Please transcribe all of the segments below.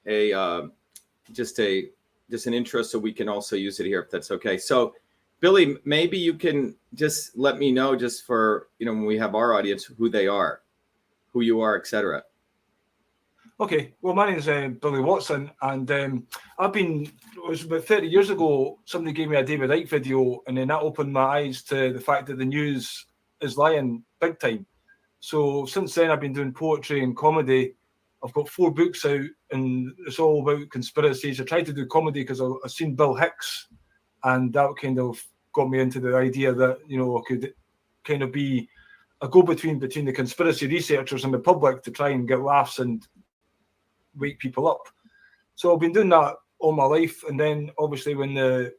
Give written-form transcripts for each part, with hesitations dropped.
a just an intro so we can also use it here if that's okay. So Billy, maybe you can just let me know, just for, when we have our audience, who they are, who you are, etc. Okay, well, my name's Billy Watson, and it was about 30 years ago, somebody gave me a David Icke video, and then that opened my eyes to the fact that the news is lying big time. So since then, I've been doing poetry and comedy. I've got 4 books out, and it's all about conspiracies. I tried to do comedy because I've seen Bill Hicks, and that kind of got me into the idea that, I could kind of be a go-between between the conspiracy researchers and the public to try and get laughs and wake people up. So I've been doing that all my life. And then obviously when the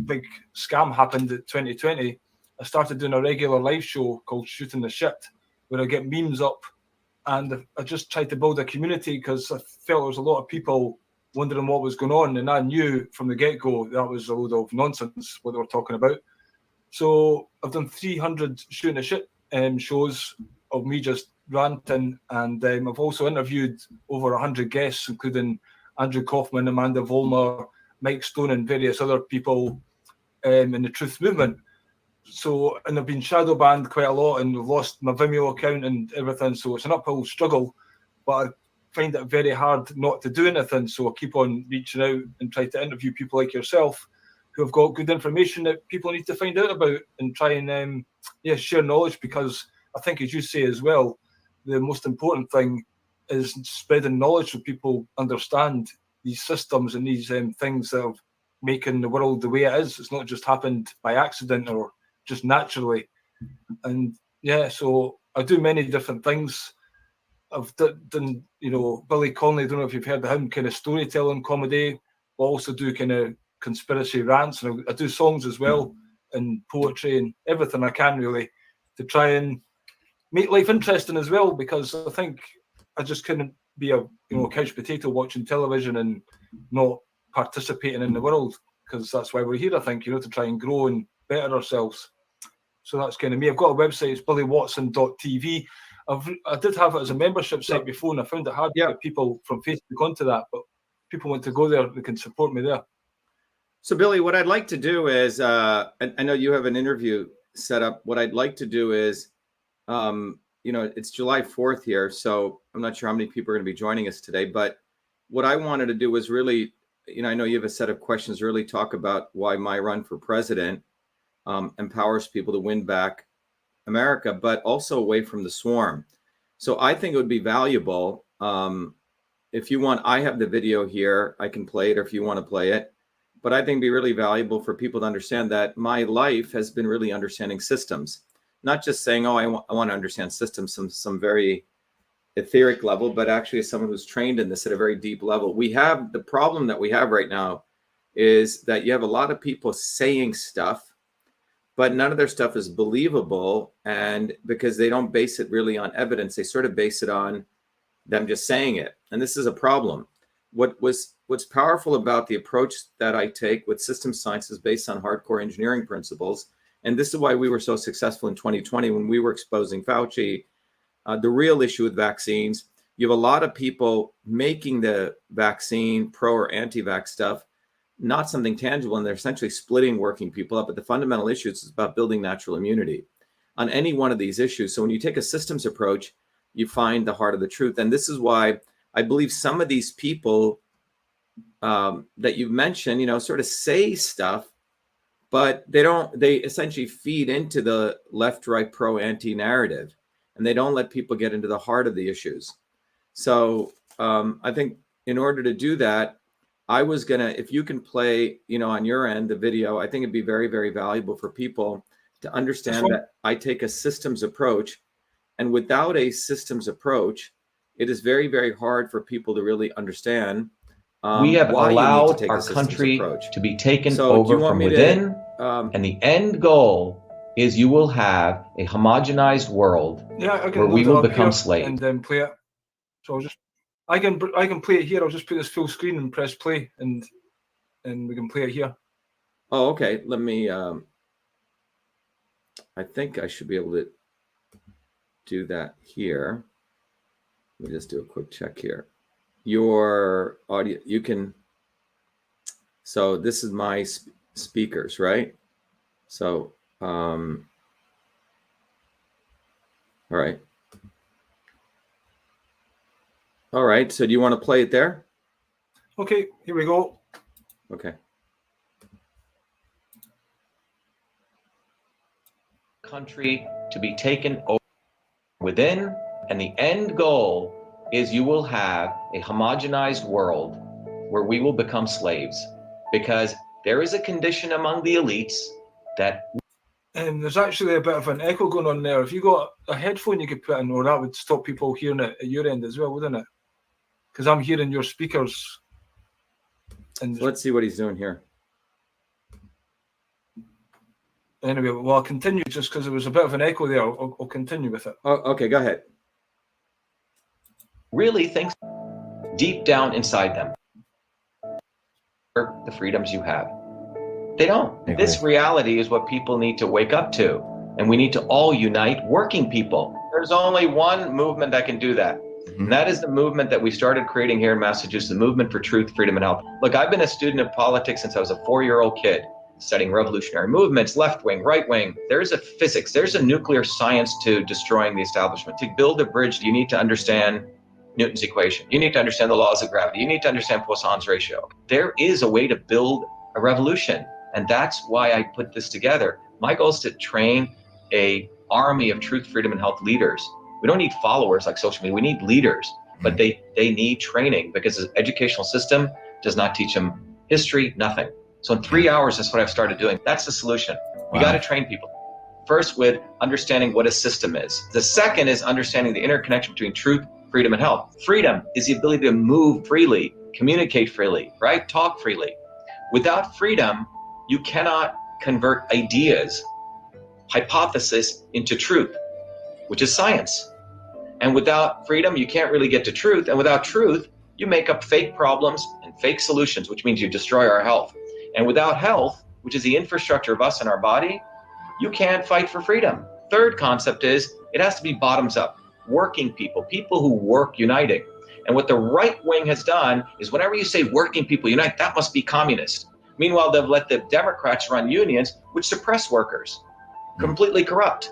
big scam happened at 2020, I started doing a regular live show called Shooting the Shit, where I get memes up. And I just tried to build a community because I felt there was a lot of people wondering what was going on. And I knew from the get-go that was a load of nonsense, what they were talking about. So I've done 300 Shooting the Shit shows of me just ranting. And I've also interviewed over 100 guests, including Andrew Kaufman, Amanda Vollmer, Mike Stone, and various other people in the Truth Movement. So, and I've been shadow banned quite a lot, and I've lost my Vimeo account and everything. So it's an uphill struggle, but I find it very hard not to do anything. So I keep on reaching out and try to interview people like yourself who have got good information that people need to find out about, and try and share knowledge, because I think, as you say as well, the most important thing is spreading knowledge so people understand these systems and these things that are making the world the way it is. It's not just happened by accident or just naturally. And so I do many different things. I've done, Billy Connolly, I don't know if you've heard of him, kind of storytelling comedy, but also do kind of conspiracy rants, and I do songs as well, and poetry and everything I can, really, to try and make life interesting as well, because I think I just couldn't be a couch potato watching television and not participating in the world, because that's why we're here, I think, to try and grow and better ourselves. So that's kind of me. I've got a website, it's billywatson.tv. I did have it as a membership site before, and I found it hard to get people from Facebook onto that, but people want to go there, they can support me there. So Billy, what I'd like to do is, I know you have an interview set up. What I'd like to do is, it's July 4th here, so I'm not sure how many people are going to be joining us today, but what I wanted to do was really, I know you have a set of questions, really talk about why my run for president empowers people to win back America, but also away from the swarm. So I think it would be valuable. If you want, I have the video here, I can play it, or if you want to play it, but I think it'd be really valuable for people to understand that my life has been really understanding systems, not just saying, I want to understand systems, some very etheric level, but actually as someone who's trained in this at a very deep level. The problem that we have right now is that you have a lot of people saying stuff, but none of their stuff is believable, and because they don't base it really on evidence, they sort of base it on them just saying it. And this is a problem. What's powerful about the approach that I take with systems science is based on hardcore engineering principles. And this is why we were so successful in 2020 when we were exposing Fauci. The real issue with vaccines, you have a lot of people making the vaccine pro or anti-vax stuff not something tangible, and they're essentially splitting working people up. But the fundamental issue is about building natural immunity on any one of these issues. So when you take a systems approach, you find the heart of the truth. And this is why I believe some of these people that you've mentioned, sort of say stuff, but they essentially feed into the left, right, pro, anti narrative, and they don't let people get into the heart of the issues. So I think in order to do that, I was if you can play, on your end, the video, I think it'd be very, very valuable for people to understand that I take a systems approach, and without a systems approach, it is very, very hard for people to really understand. We have allowed our country to be taken over from within, and the end goal is you will have a homogenized world where we will become slaves. And then play it. So I can play it here. I'll just put this full screen and press play, and we can play it here. Oh, okay. Let me. I think I should be able to do that here. Let me just do a quick check here. your audio. You can. So this is my speakers, right? So, all right. All right. So do you want to play it there? Okay, here we go. Okay. Country to be taken over within, and the end goal is you will have a homogenized world where we will become slaves, because there is a condition among the elites that there's actually a bit of an echo going on there. If you got a headphone you could put in, or that would stop people hearing it at your end as well, wouldn't it? Because I'm hearing your speakers. And so let's see what he's doing here. Anyway, well, I'll continue just because there was a bit of an echo there. I'll continue with it. Oh, okay, go ahead. Really thinks deep down inside them the freedoms you have. They don't. This reality is what people need to wake up to, and we need to all unite working people. There's only one movement that can do that. And that is the movement that we started creating here in Massachusetts, the movement for truth, freedom, and health. Look, I've been a student of politics since I was a 4-year-old kid, studying revolutionary movements, left wing, right wing. There's a physics, there's a nuclear science to destroying the establishment. To build a bridge, you need to understand Newton's equation. You need to understand the laws of gravity. You need to understand Poisson's ratio. There is a way to build a revolution. And that's why I put this together. My goal is to train an army of truth, freedom, and health leaders. We don't need followers like social media. We need leaders, but they need training, because the educational system does not teach them history, nothing. So in 3 hours, that's what I've started doing. That's the solution. We got to train people. First, with understanding what a system is. The second is understanding the interconnection between truth, freedom, and health. Freedom is the ability to move freely, communicate freely, right? Talk freely. Without freedom, you cannot convert ideas, hypothesis into truth, which is science. And without freedom, you can't really get to truth. And without truth, you make up fake problems and fake solutions, which means you destroy our health. And without health, which is the infrastructure of us and our body, you can't fight for freedom. Third concept is it has to be bottoms up, working people, people who work uniting. And what the right wing has done is whenever you say working people unite, that must be communist. Meanwhile, they've let the Democrats run unions, which suppress workers, completely corrupt.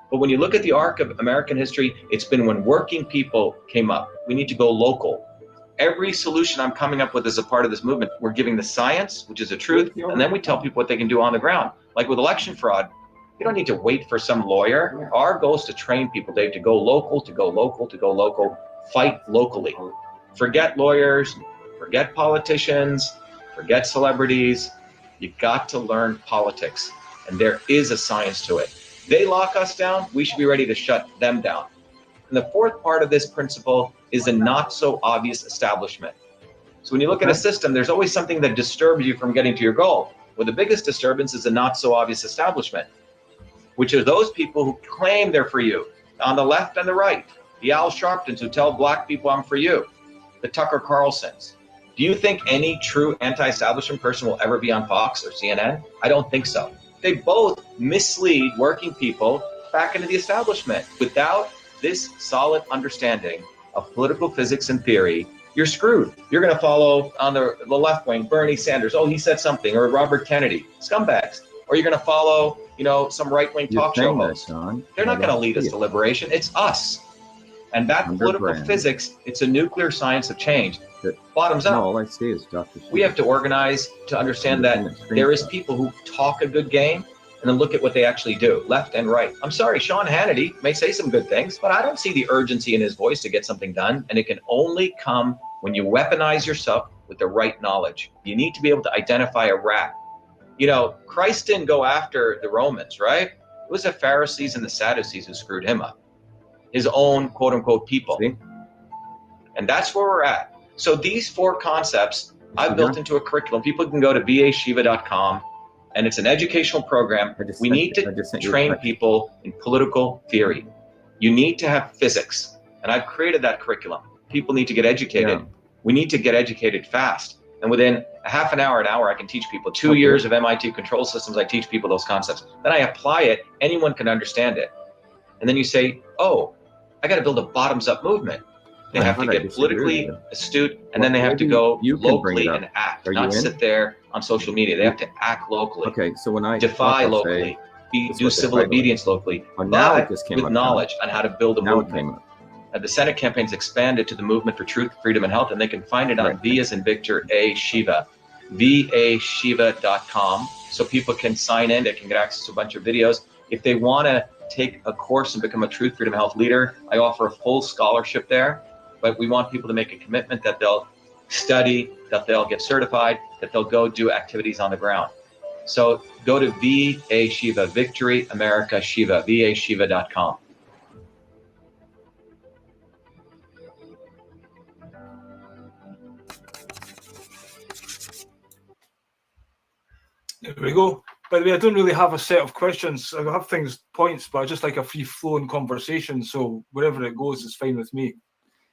But when you look at the arc of American history, it's been when working people came up. We need to go local. Every solution I'm coming up with as a part of this movement, we're giving the science, which is the truth, and then we tell people what they can do on the ground. Like with election fraud, you don't need to wait for some lawyer. Our goal is to train people, Dave, to go local, to go local, to go local, fight locally. Forget lawyers, forget politicians, forget celebrities. You got to learn politics, and there is a science to it. They lock us down, we should be ready to shut them down. And the fourth part of this principle is the not so obvious establishment. So when you look at a system, there's always something that disturbs you from getting to your goal. Well, the biggest disturbance is the not so obvious establishment, which are those people who claim they're for you, on the left and the right. The Al Sharptons who tell black people I'm for you. The Tucker Carlsons. Do you think any true anti-establishment person will ever be on Fox or CNN? I don't think so. They both mislead working people back into the establishment. Without this solid understanding of political physics and theory, you're screwed. You're going to follow on the left wing, Bernie Sanders. Oh, he said something. Or Robert Kennedy. Scumbags. Or you're going to follow, some right-wing talk show host. They're not going to lead us to liberation. It's us. And that political physics, it's a nuclear science of change. Bottoms up. No, all I see is Dr.SHIVA. We have to organize to understand that there is people who talk a good game and then look at what they actually do, left and right. I'm sorry, Sean Hannity may say some good things, but I don't see the urgency in his voice to get something done. And it can only come when you weaponize yourself with the right knowledge. You need to be able to identify a rat. Christ didn't go after the Romans, right? It was the Pharisees and the Sadducees who screwed him up. His own quote unquote people. See? And that's where we're at. So these four concepts I've built into a curriculum. People can go to vashiva.com, and it's an educational program. We need to train people in political theory. You need to have physics, and I've created that curriculum. People need to get educated. Yeah. We need to get educated fast. And within a half an hour, I can teach people 2 years of MIT control systems. I teach people those concepts. Then I apply it. Anyone can understand it. And then you say, oh, I got to build a bottoms-up movement. They have to get politically astute, and then they have to go locally and act, not sit there on social media. They have to act locally. Okay, so when I defy locally, do civil obedience locally, but with knowledge on how to build a movement. The Senate campaign's expanded to the movement for truth, freedom, and health, and they can find it on V as in Victor, A Shiva, vashiva.com. So people can sign in, they can get access to a bunch of videos. If they want to take a course and become a truth, freedom, and health leader, I offer a full scholarship there. But we want people to make a commitment that they'll study, that they'll get certified, that they'll go do activities on the ground. So go to VA Shiva, Victory America Shiva, vashiva.com. There we go. By the way, I don't really have a set of questions. I have points, but I just like a free-flowing conversation. So wherever it goes is fine with me.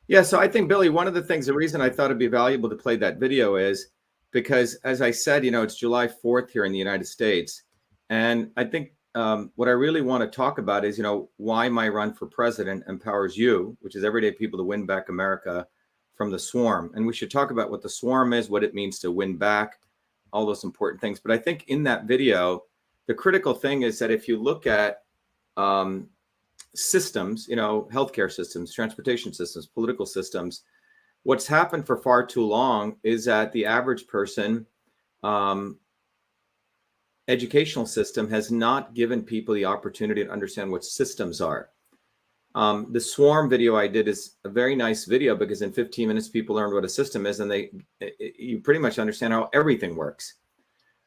Yeah, so I think, Billy, one of the reason I thought it'd be valuable to play that video is because, as I said, it's July 4th here in the United States. And I think what I really want to talk about is, why my run for president empowers you, which is everyday people to win back America from the swarm. And we should talk about what the swarm is, what it means to win back, all those important things. But I think in that video, the critical thing is that if you look at systems, healthcare systems, transportation systems, political systems, what's happened for far too long is that the average person, educational system has not given people the opportunity to understand what systems are. The swarm video I did is a very nice video because in 15 minutes, people learned what a system is, and you pretty much understand how everything works.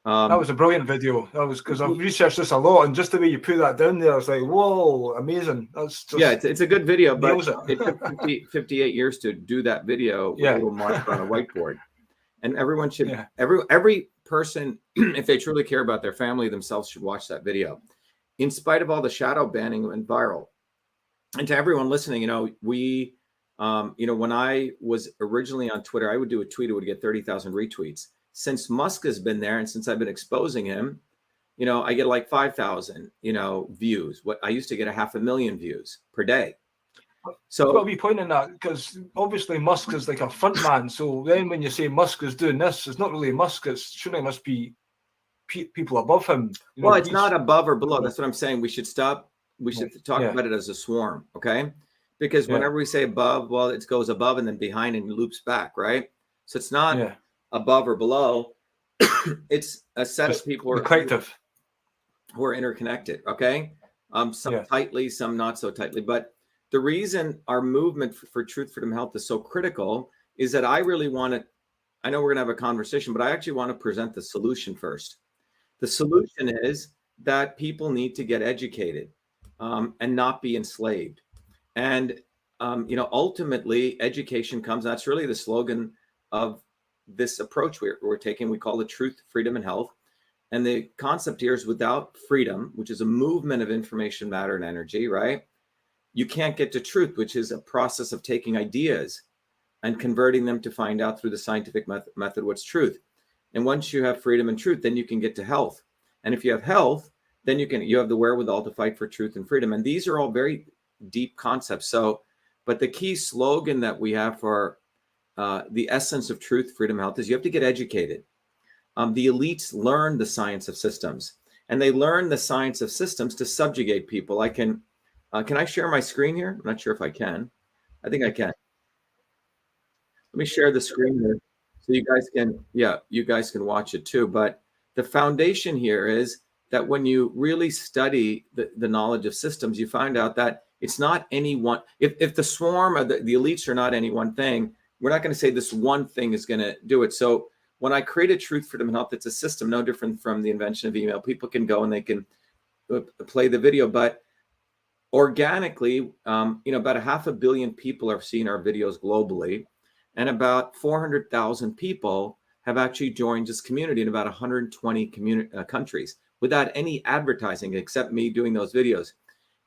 That was a brilliant video. That was because I've researched this a lot, and just the way you put that down there, I was like, whoa, amazing. That's just, yeah, it's a good video, but it took 58 years to do that video with a little mark on a whiteboard. And everyone should, every person, if they truly care about their family themselves, should watch that video. In spite of all the shadow banning, it went viral. And to everyone listening, when I was originally on Twitter, I would do a tweet, it would get 30,000 retweets. Since Musk has been there and since I've been exposing him, I get like 5,000, views. What I used to get 500,000 views per day. So I've got to be pointing that because obviously Musk is like a front man. So then when you say Musk is doing this, it's not really Musk. Surely it must be people above him. Well, it's not above or below. That's what I'm saying. We should stop. We should talk about it as a swarm. Okay. Because whenever we say above, well, it goes above and then behind and loops back. Right. So it's not above or below. It's a set of people who are interconnected. Okay. Some tightly, some not so tightly. But the reason our movement for truth, freedom, health is so critical is that I really want to, I know we're going to have a conversation, but I actually want to present the solution first. The solution is that people need to get educated and not be enslaved. And, ultimately education comes, that's really the slogan of this approach we're taking. We call it truth, freedom, and health. And the concept here is without freedom, which is a movement of information, matter, and energy, right? You can't get to truth, which is a process of taking ideas and converting them to find out through the scientific method what's truth. And once you have freedom and truth, then you can get to health. And if you have health, then you have the wherewithal to fight for truth and freedom. And these are all very deep concepts. So, but the key slogan that we have for the essence of truth, freedom, health is you have to get educated. The elites learn the science of systems, and they learn the science of systems to subjugate people. Can I share my screen here? I'm not sure if I can. I think I can. Let me share the screen here so you guys can watch it too. But the foundation here is that when you really study the knowledge of systems, you find out that it's not any one. If the swarm or the elites are not any one thing, we're not going to say this one thing is going to do it. So when I created Truth, Freedom, and Health, it's a system no different from the invention of email. People can go and they can play the video, but organically, about 500 million people are seeing our videos globally, and about 400,000 people have actually joined this community in about 120 countries without any advertising except me doing those videos.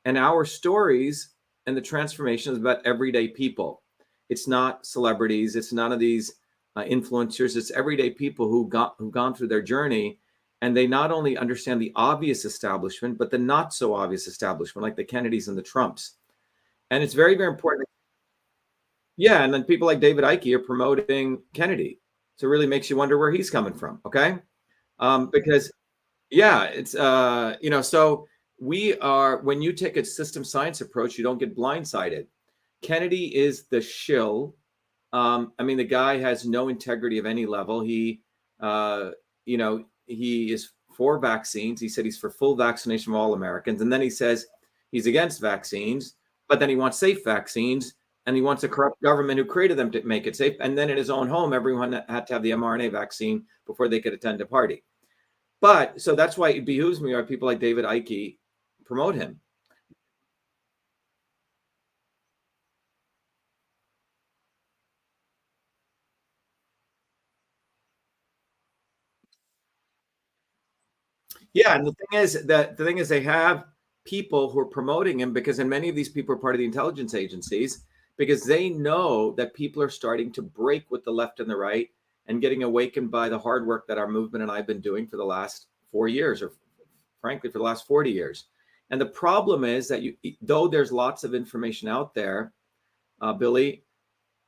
And our stories and the transformation is about everyday people. It's not celebrities. It's none of these influencers. It's everyday people who've gone through their journey, and they not only understand the obvious establishment, but the not so obvious establishment, like the Kennedys and the Trumps. And it's very, very important. Yeah, and then people like David Icke are promoting Kennedy. So it really makes you wonder where he's coming from. Okay, because yeah, it's so we are, when you take a system science approach, you don't get blindsided. Kennedy is the shill. I mean, the guy has no integrity of any level. He is for vaccines. He said he's for full vaccination of all Americans. And then he says he's against vaccines, but then he wants safe vaccines, and he wants a corrupt government who created them to make it safe. And then in his own home, everyone had to have the mRNA vaccine before they could attend a party. But so that's why it behooves me, or people like David Icke promote him. Yeah, and the thing is they have people who are promoting him, because and many of these people are part of the intelligence agencies, because they know that people are starting to break with the left and the right and getting awakened by the hard work that our movement and I've been doing for the last 4 years, or frankly for the last 40 years. And the problem is that though there's lots of information out there, Billy,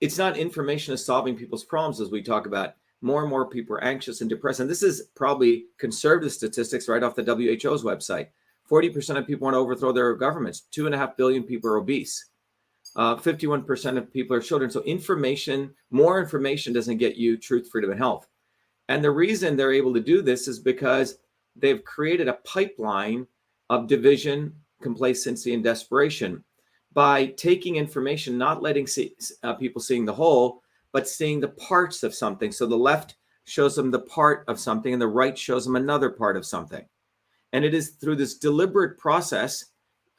it's not information is solving people's problems. As we talk about, more and more people are anxious and depressed. And this is probably conservative statistics right off the WHO's website. 40% of people want to overthrow their governments. 2.5 billion people are obese. 51% of people are children. So more information doesn't get you truth, freedom, and health. And the reason they're able to do this is because they've created a pipeline of division, complacency, and desperation by taking information, not letting people seeing the whole, but seeing the parts of something. So the left shows them the part of something, and the right shows them another part of something. And it is through this deliberate process,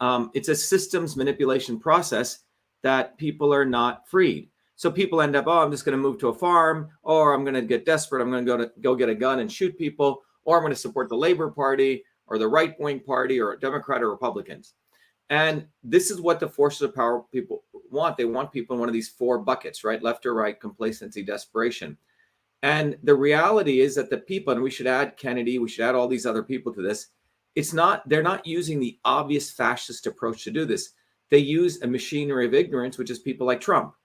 it's a systems manipulation process, that people are not freed. So people end up, I'm just going to move to a farm, or I'm going to get desperate. I'm going to go get a gun and shoot people, or I'm going to support the Labor Party or the right-wing party or a Democrat or Republicans. And this is what the forces of power people want. They want people in one of these 4 buckets, right? Left or right, complacency, desperation. And the reality is that the people, and we should add Kennedy, we should add all theyese other people to this. They're not using the obvious fascist approach to do this. They use a machinery of ignorance, which is people like Trump,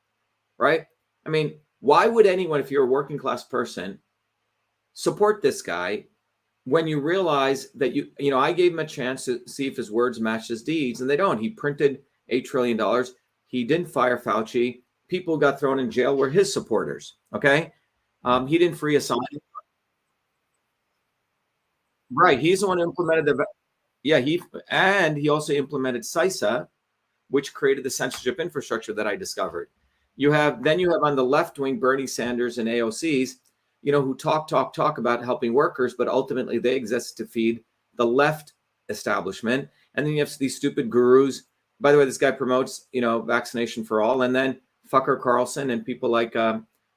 right? I mean, why would anyone, if you're a working class person, support this guy when you realize that I gave him a chance to see if his words match his deeds, and they don't. He printed $8 trillion. He didn't fire Fauci. People who got thrown in jail were his supporters. Okay. He didn't free Assange. Right. He's the one who implemented he also implemented CISA, which created the censorship infrastructure that I discovered. You have on the left wing Bernie Sanders and AOCs, who talk about helping workers, but ultimately they exist to feed the left establishment. And then you have these stupid gurus. By the way, this guy promotes, vaccination for all. And then Fucker Carlson and people like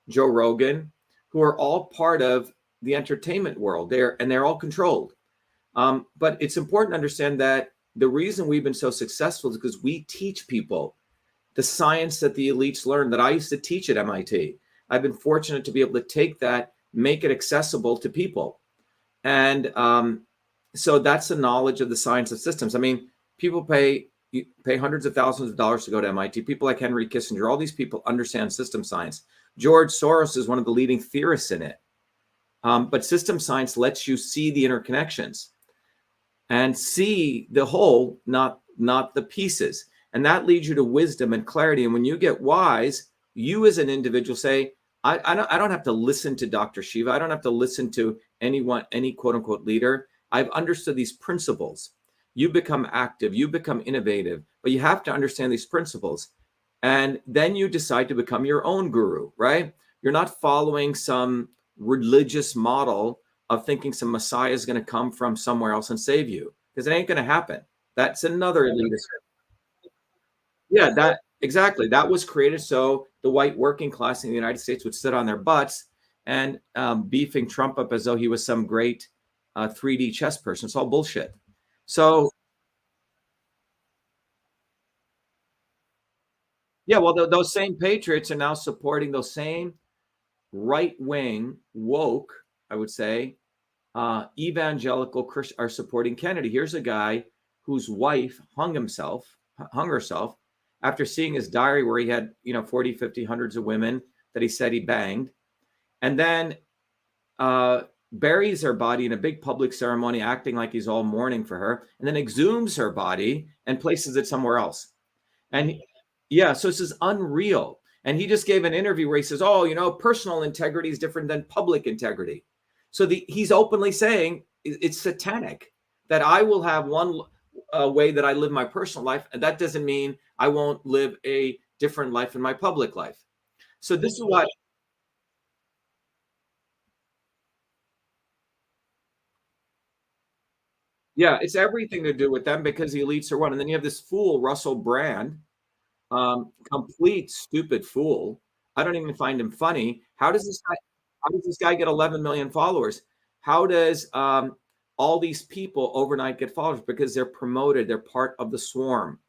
Joe Rogan, who are all part of the entertainment world. They're all controlled. But it's important to understand that the reason we've been so successful is because we teach people the science that the elites learned, that I used to teach at MIT. I've been fortunate to be able to take that, make it accessible to people. And so that's the knowledge of the science of systems. I mean, people pay hundreds of thousands of dollars to go to MIT. People like Henry Kissinger, all these people understand system science. George Soros is one of the leading theorists in it. But system science lets you see the interconnections and see the whole, not the pieces. And that leads you to wisdom and clarity. And when you get wise, you as an individual say, I don't have to listen to Dr.SHIVA. I don't have to listen to any quote unquote leader. I've understood these principles. You become active, you become innovative, but you have to understand these principles. And then you decide to become your own guru, right? You're not following some religious model of thinking some Messiah is going to come from somewhere else and save you, because it ain't going to happen. That's another elitist. Yeah, exactly. That was created so the white working class in the United States would sit on their butts and beefing Trump up as though he was some great 3D chess person. It's all bullshit. So, yeah, well, those same patriots are now supporting those same right-wing, woke, I would say, evangelical Christians are supporting Kennedy. Here's a guy whose wife hung herself, after seeing his diary where he had, 40, 50, hundreds of women that he said he banged, and then buries her body in a big public ceremony, acting like he's all mourning for her, and then exhumes her body and places it somewhere else. And yeah, so this is unreal. And he just gave an interview where he says, oh, personal integrity is different than public integrity. So he's openly saying it's satanic, that I will have one way that I live my personal life, and that doesn't mean I won't live a different life in my public life. So this is what. Yeah, it's everything to do with them, because the elites are one. And then you have this fool, Russell Brand, complete stupid fool. I don't even find him funny. How does this guy get 11 million followers? How does all these people overnight get followers? Because they're promoted. They're part of the swarm.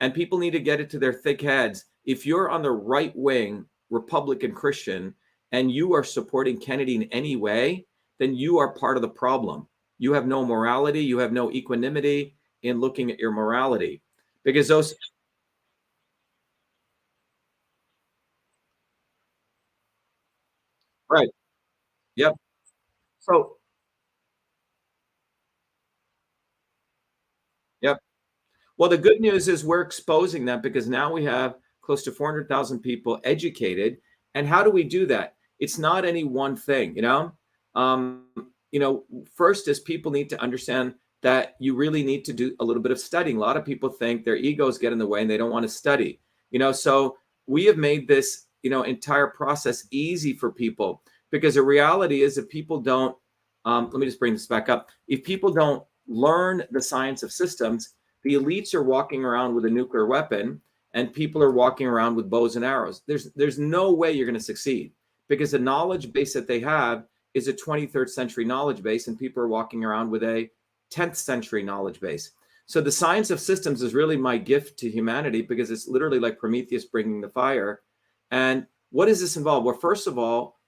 And people need to get it to their thick heads. If you're on the right wing, Republican Christian, and you are supporting Kennedy in any way, then you are part of the problem. You have no morality. You have no equanimity in looking at your morality, because those. Right. Yep. So. Yep. Well, the good news is we're exposing them, because now we have close to 400,000 people educated. And how do we do that? It's not any one thing, first is people need to understand that you really need to do a little bit of studying. A lot of people think their egos get in the way and they don't want to study, so we have made this, entire process easy for people, because the reality is, if people don't, let me just bring this back up. If people don't learn the science of systems, the elites are walking around with a nuclear weapon and people are walking around with bows and arrows. There's no way you're going to succeed, because the knowledge base that they have is a 23rd century knowledge base, and people are walking around with a 10th century knowledge base. So the science of systems is really my gift to humanity, because it's literally like Prometheus bringing the fire. And what does this involve? Well, first of all,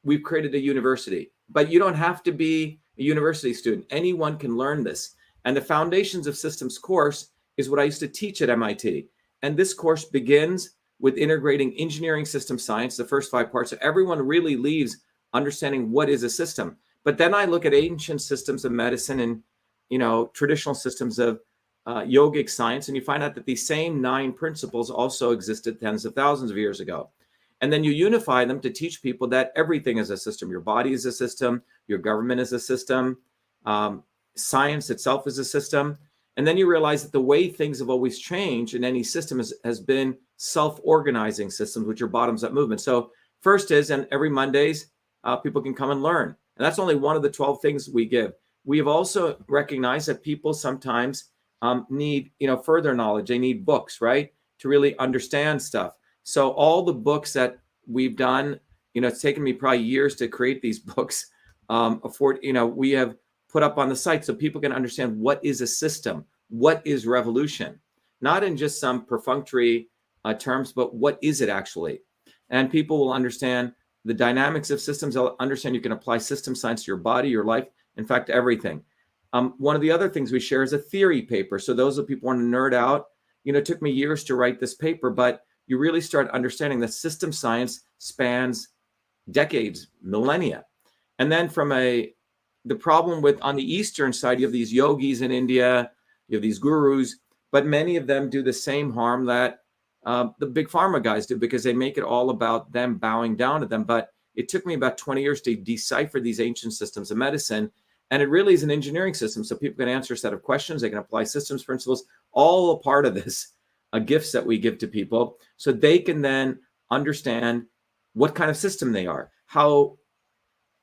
we've created a university, but you don't have to be a university student. Anyone can learn this. And the Foundations of Systems course is what I used to teach at MIT. And this course begins with integrating engineering, system science, the first 5 parts. So everyone really leaves understanding what is a system. But then I look at ancient systems of medicine and, traditional systems of yogic science, and you find out that these same 9 principles also existed tens of thousands of years ago. And then you unify them to teach people that everything is a system. Your body is a system. Your government is a system. Science itself is a system. And then you realize that the way things have always changed in any system has been self-organizing systems, which are bottoms-up movement. So first is, and every Mondays, people can come and learn. And that's only one of the 12 things we give. We have also recognized that people sometimes need, further knowledge. They need books, right, to really understand stuff. So all the books that we've done, it's taken me probably years to create these books. We have put up on the site so people can understand what is a system, what is revolution, not in just some perfunctory terms, but what is it actually? And people will understand the dynamics of systems. They'll understand you can apply system science to your body, your life, in fact, everything. One of the other things we share is a theory paper. So those of people who want to nerd out, it took me years to write this paper, but you really start understanding that system science spans decades, millennia. And then the problem with, on the Eastern side, you have these yogis in India, you have these gurus, but many of them do the same harm that the big pharma guys do, because they make it all about them bowing down to them. But it took me about 20 years to decipher these ancient systems of medicine. And it really is an engineering system. So people can answer a set of questions. They can apply systems principles, all a part of this, gifts that we give to people, so they can then understand what kind of system they are, how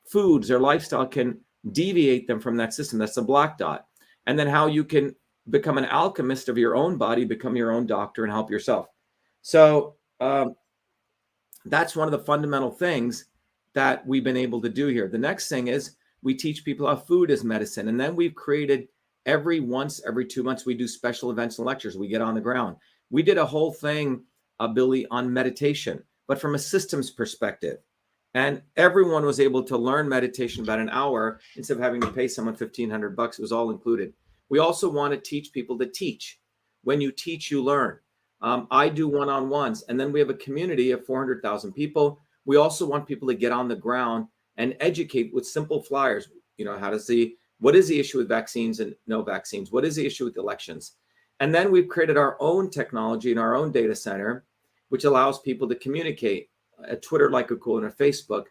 foods or lifestyle can deviate them from that system. That's the black dot. And then how you can become an alchemist of your own body, become your own doctor, and help yourself. So that's one of the fundamental things that we've been able to do here. The next thing is we teach people how food is medicine. And then we've created every 2 months, we do special events and lectures. We get on the ground. We did a whole thing, Billy, on meditation, but from a systems perspective. And everyone was able to learn meditation about an hour instead of having to pay someone $1,500. It was all included. We also want to teach people to teach. When you teach, you learn. I do one-on-ones. And then we have a community of 400,000 people. We also want people to get on the ground and educate with simple flyers. You know, what is the issue with vaccines and no vaccines? What is the issue with elections? And then we've created our own technology in our own data center, which allows people to communicate, a Twitter like equivalent, a Facebook,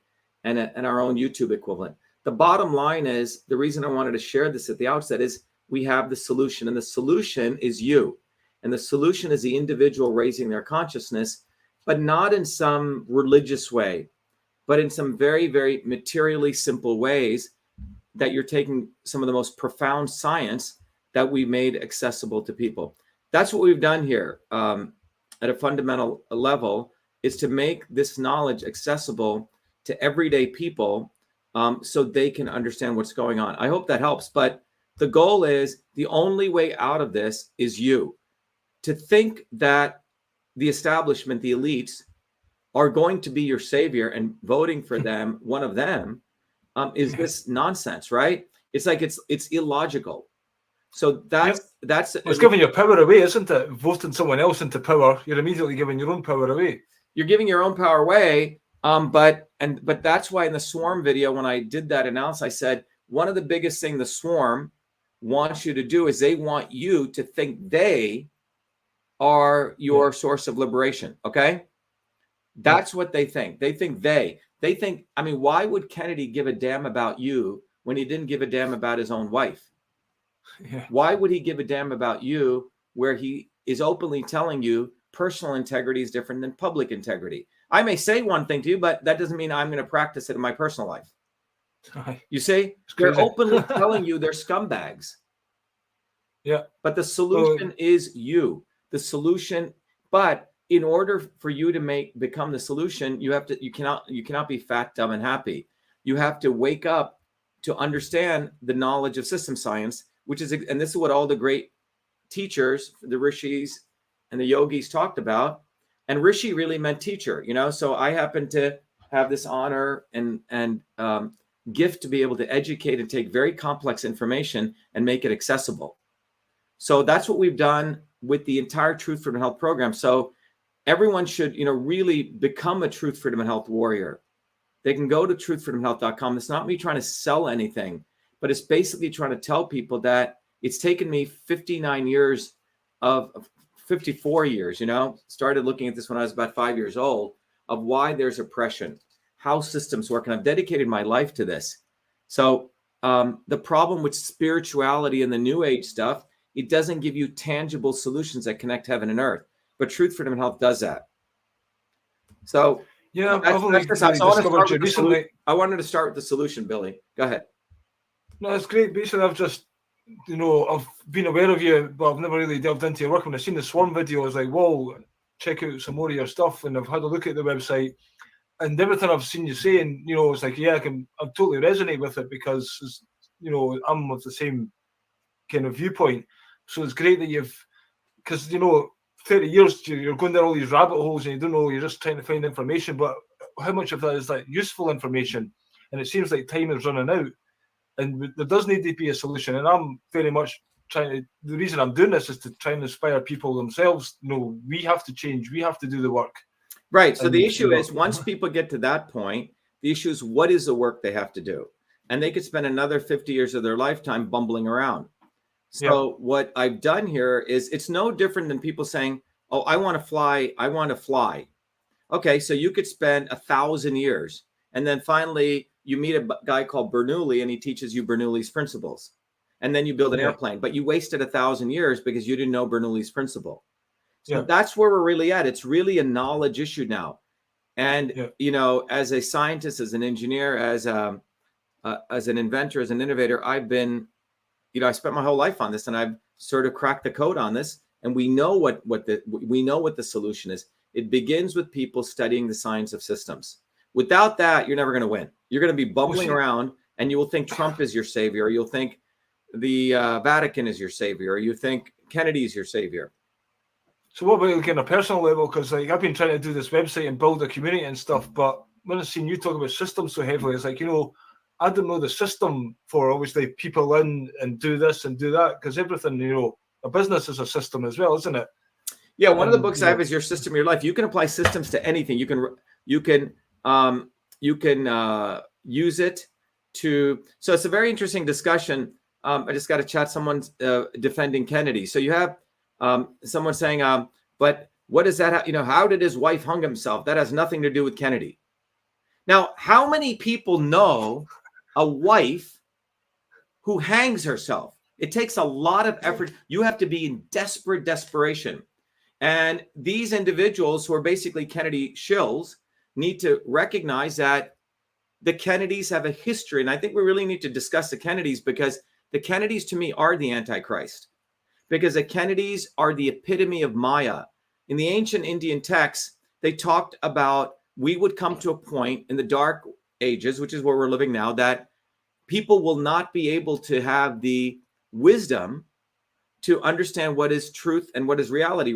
and our own YouTube equivalent. The bottom line is, the reason I wanted to share this at the outset is we have the solution, and the solution is you. And the solution is the individual raising their consciousness, but not in some religious way, but in some very, very materially simple ways that you're taking some of the most profound science that we made accessible to people. That's what we've done here at a fundamental level, is to make this knowledge accessible to everyday people so they can understand what's going on. I hope that helps. But the goal is, the only way out of this is you. To think that the establishment, the elites, are going to be your savior and voting for them, one of them, is this nonsense, right? It's like it's illogical. So it's giving your power away, isn't it? Voting someone else into power, you're immediately giving your own power away. You're giving your own power away. But that's why in the swarm video, when I did that analysis, I said one of the biggest things the swarm wants you to do is they want you to think they are your source of liberation. Okay. That's what they think. They think I mean, why would Kennedy give a damn about you when he didn't give a damn about his own wife? Yeah. Why would he give a damn about you where he is openly telling you personal integrity is different than public integrity? I may say one thing to you, but that doesn't mean I'm going to practice it in my personal life. You see, they're openly telling you they're scumbags. Yeah. But the solution is you. The solution, but in order for you to become the solution, you cannot be fat, dumb, and happy. You have to wake up to understand the knowledge of system science, which is, and this is what all the great teachers, the rishis and the yogis, talked about. And rishi really meant teacher, you know. So I happen to have this honor and gift to be able to educate and take very complex information and make it accessible. So that's what we've done with the entire Truth, Freedom, Health program. So everyone should, really become a Truth, Freedom, and Health warrior. They can go to truthfreedomhealth.com. It's not me trying to sell anything, but it's basically trying to tell people that it's taken me 59 years of 54 years, started looking at this when I was about 5 years old, of why there's oppression, how systems work. And I've dedicated my life to this. So the problem with spirituality and the New Age stuff, it doesn't give you tangible solutions that connect heaven and earth. But Truth, Freedom, and Health does that. So yeah, I wanted to start with the solution, Billy. Go ahead. No, it's great. Basically, I've just, I've been aware of you, but I've never really delved into your work. When I seen the Swarm video, I was like, whoa, check out some more of your stuff. And I've had a look at the website, and everything I've seen you saying, it's like, yeah, I totally resonate with it, because, I'm of the same kind of viewpoint. So it's great that because 30 years you're going down all these rabbit holes and you don't know, you're just trying to find information, but how much of that is like useful information? And it seems like time is running out, and there does need to be a solution. And I'm very much the reason I'm doing this is to try and inspire people themselves. We have to change, we have to do the work. Right. So the issue is, once people get to that point, the issue is, what is the work they have to do? And they could spend another 50 years of their lifetime bumbling around. So what I've done here is, it's no different than people saying, oh, I want to fly. I want to fly. Okay. So you could spend 1,000 years, and then finally you meet a guy called Bernoulli, and he teaches you Bernoulli's principles. And then you build an airplane, but you wasted 1,000 years because you didn't know Bernoulli's principle. So that's where we're really at. It's really a knowledge issue now. And, as a scientist, as an engineer, as an inventor, as an innovator, I've been, I spent my whole life on this, and I've sort of cracked the code on this. And we know what the solution is. It begins with people studying the science of systems. Without that, you're never going to win. You're going to be bumbling around, and you will think Trump is your savior. Or you'll think the Vatican is your savior. Or you think Kennedy is your savior. So what about on a personal level? Because I've been trying to do this website and build a community and stuff, but when I've seen you talk about systems so heavily, it's like, I don't know the system for obviously people in and do this and do that, because everything, a business is a system as well, isn't it? Yeah, one of the books I have is Your System, Your Life. You can apply systems to anything. You can use it to. So it's a very interesting discussion. I just got to chat. Someone's defending Kennedy. So you have someone saying, but what does that? How did his wife hung himself? That has nothing to do with Kennedy. Now, how many people know a wife who hangs herself? It takes a lot of effort. You have to be in desperation. And these individuals who are basically Kennedy shills need to recognize that the Kennedys have a history. And I think we really need to discuss the Kennedys, because the Kennedys to me are the Antichrist, because the Kennedys are the epitome of Maya. In the ancient Indian texts, they talked about we would come to a point in the dark ages, which is where we're living now, that people will not be able to have the wisdom to understand what is truth and what is reality.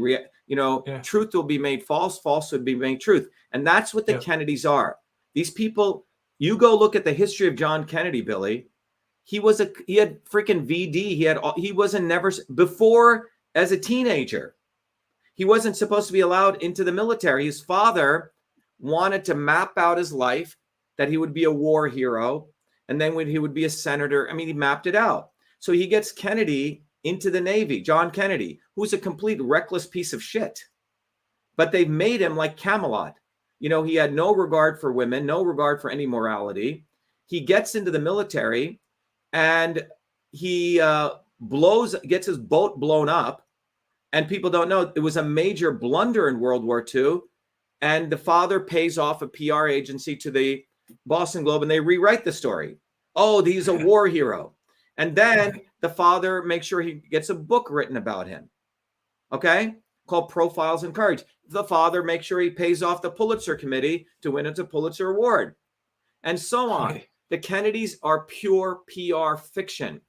Truth will be made false, false will be made truth. And that's what the Kennedys are. These people, you go look at the history of John Kennedy, Billy. He had freaking VD. He wasn't never before as a teenager. He wasn't supposed to be allowed into the military. His father wanted to map out his life, that he would be a war hero. And then when he would be a senator, he mapped it out. So he gets Kennedy into the Navy, John Kennedy, who's a complete reckless piece of shit. But they've made him like Camelot. He had no regard for women, no regard for any morality. He gets into the military and he gets his boat blown up. And people don't know it was a major blunder in World War II. And the father pays off a PR agency to the Boston Globe, and they rewrite the story. Oh, he's a war hero. And then the father makes sure he gets a book written about him, okay, called Profiles in Courage. The father makes sure he pays off the Pulitzer Committee to win a Pulitzer Award, and so on. The Kennedys are pure PR fiction.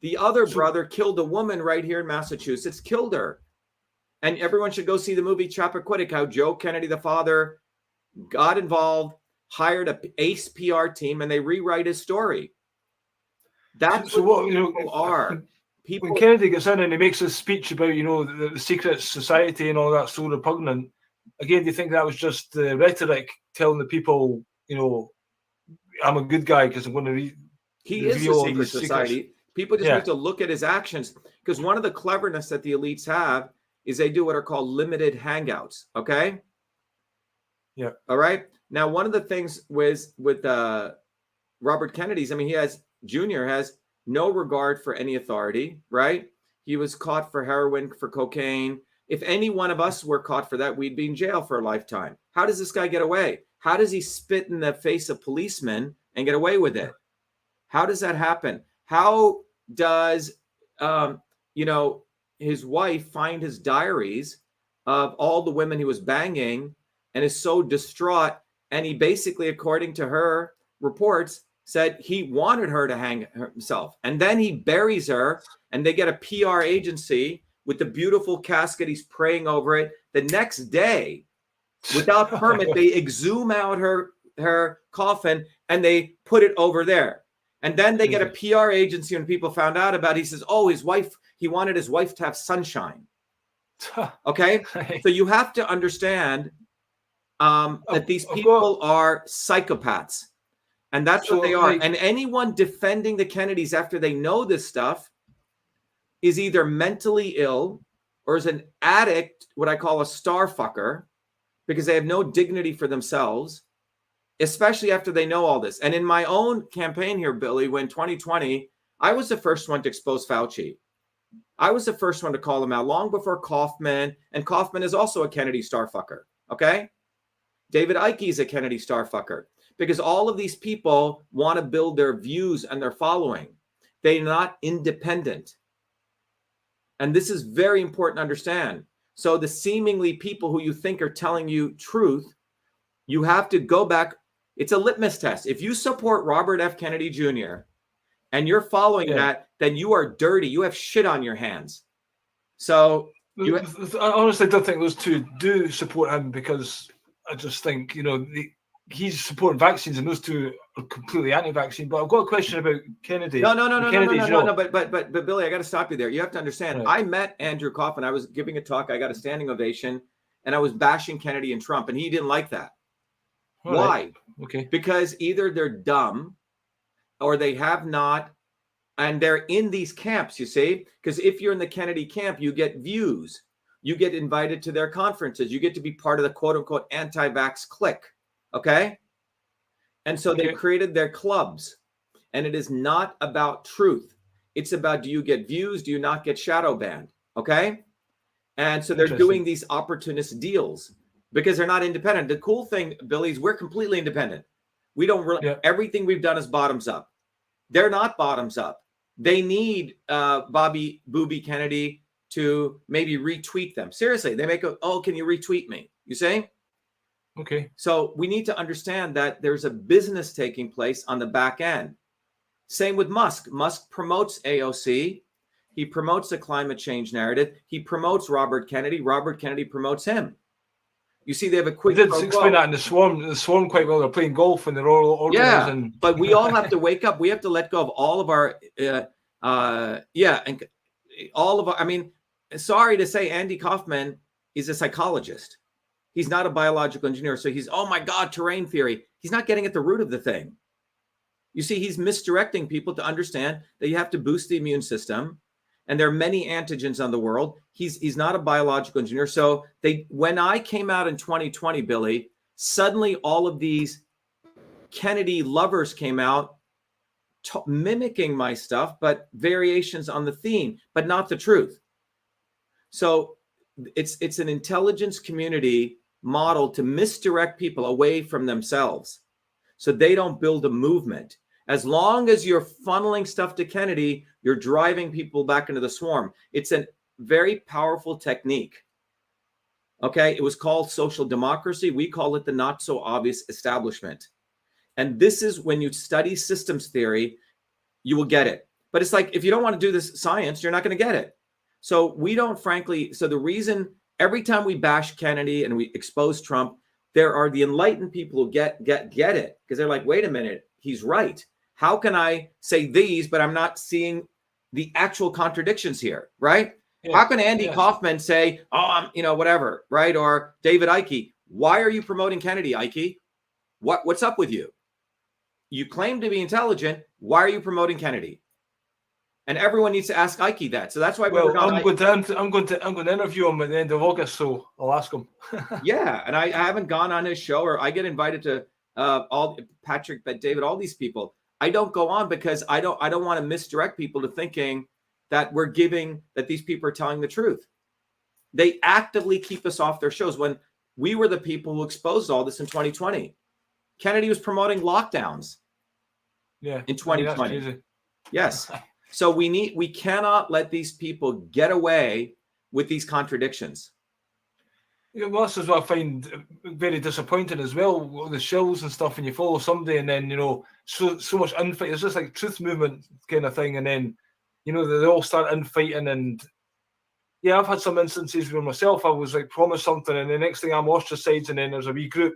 The other brother killed a woman right here in Massachusetts, killed her. And everyone should go see the movie Chappaquiddick, how Joe Kennedy, the father, got involved, hired an ace PR team, and they rewrite his story. That's what people are. When Kennedy gets in and he makes his speech about, the secret society and all that, so repugnant, again, do you think that was just the rhetoric telling the people, I'm a good guy because I'm going to He is the secret society. People just need to look at his actions, because one of the cleverness that the elites have is they do what are called limited hangouts. Okay. Yeah. All right. Now, one of the things with Robert Kennedy's, Junior has no regard for any authority, right? He was caught for heroin, for cocaine. If any one of us were caught for that, we'd be in jail for a lifetime. How does this guy get away? How does he spit in the face of policemen and get away with it? How does that happen? How does, his wife find his diaries of all the women he was banging and is so distraught? And he basically, according to her reports, said he wanted her to hang himself. And then he buries her, and they get a PR agency with the beautiful casket. He's praying over it. The next day, without permit, they exhume out her coffin and they put it over there. And then they get a PR agency. When people found out about it, he says, oh, he wanted his wife to have sunshine. Okay? So you have to understand that these people are psychopaths. And that's what they are. And anyone defending the Kennedys after they know this stuff is either mentally ill or is an addict, what I call a star fucker, because they have no dignity for themselves, especially after they know all this. And in my own campaign here, Billy, when 2020, I was the first one to expose Fauci. I was the first one to call him out long before Kaufman. And Kaufman is also a Kennedy star fucker. Okay? David Icke is a Kennedy star fucker. Because all of these people want to build their views and their following. They're not independent. And this is very important to understand. So the seemingly people who you think are telling you truth, you have to go back. It's a litmus test. If you support Robert F. Kennedy Jr. and you're following that, then you are dirty. You have shit on your hands. So I honestly don't think those two do support him, because I just think, he's supporting vaccines, and those two completely anti-vaccine. But I've got a question about Kennedy. No. But Billy, I got to stop you there. You have to understand. Right. I met Andrew Kaufman. I was giving a talk. I got a standing ovation, and I was bashing Kennedy and Trump, and he didn't like that. All Why? Right. Okay. Because either they're dumb, or they have not, and they're in these camps. You see, because if you're in the Kennedy camp, you get views. You get invited to their conferences. You get to be part of the quote-unquote anti-vax clique, okay? And so they've created their clubs. And it is not about truth. It's about, do you get views? Do you not get shadow banned, okay? And so they're doing these opportunist deals because they're not independent. The cool thing, Billy, is we're completely independent. We don't really, everything we've done is bottoms up. They're not bottoms up. They need Bobby Kennedy to maybe retweet them. Seriously, they make can you retweet me? You say? Okay. So we need to understand that there's a business taking place on the back end. Same with Musk. Musk promotes AOC. He promotes the climate change narrative. He promotes Robert Kennedy. Robert Kennedy promotes him. You see, they have a quick. You did explain that in the Swarm quite well. They're playing golf and they're all organizing. Yeah, but we all have to wake up. We have to let go of all of our, and all of our. I mean, sorry to say, Andy Kaufman is a psychologist. He's not a biological engineer. So he's, oh my God, terrain theory. He's not getting at the root of the thing. You see, he's misdirecting people to understand that you have to boost the immune system. And there are many antigens on the world. He's not a biological engineer. So when I came out in 2020, Billy, suddenly all of these Kennedy lovers came out mimicking my stuff, but variations on the theme, but not the truth. So it's an intelligence community model to misdirect people away from themselves so they don't build a movement. As long as you're funneling stuff to Kennedy, you're driving people back into the swarm. It's a very powerful technique. Okay, it was called social democracy. We call it the not so obvious establishment. And this is when you study systems theory, you will get it. But it's like, if you don't want to do this science, you're not going to get it. So we don't, frankly, so the reason every time we bash Kennedy and we expose Trump, there are the enlightened people who get it, because they're like, wait a minute, he's right. How can I say these, but I'm not seeing the actual contradictions here, right? Yeah. How can Andy Kaufman say, oh, I'm, whatever, right? Or David Icke, why are you promoting Kennedy, Icke? What's up with you? You claim to be intelligent. Why are you promoting Kennedy? And everyone needs to ask Ike that. So that's why I'm going to interview him at the end of August, so I'll ask him. Yeah, and I haven't gone on his show, or I get invited to all Patrick, but David, all these people. I don't go on because I don't want to misdirect people to thinking that that these people are telling the truth. They actively keep us off their shows when we were the people who exposed all this in 2020. Kennedy was promoting lockdowns. Yeah, in 2020. Yes. So we cannot let these people get away with these contradictions. Yeah, well, this is what I find very disappointing as well, the shills and stuff, and you follow somebody and then, so much infight. It's just like truth movement kind of thing. And then, they all start infighting. And yeah, I've had some instances where myself, I was like promised something and the next thing I'm ostracized, and then there's a wee group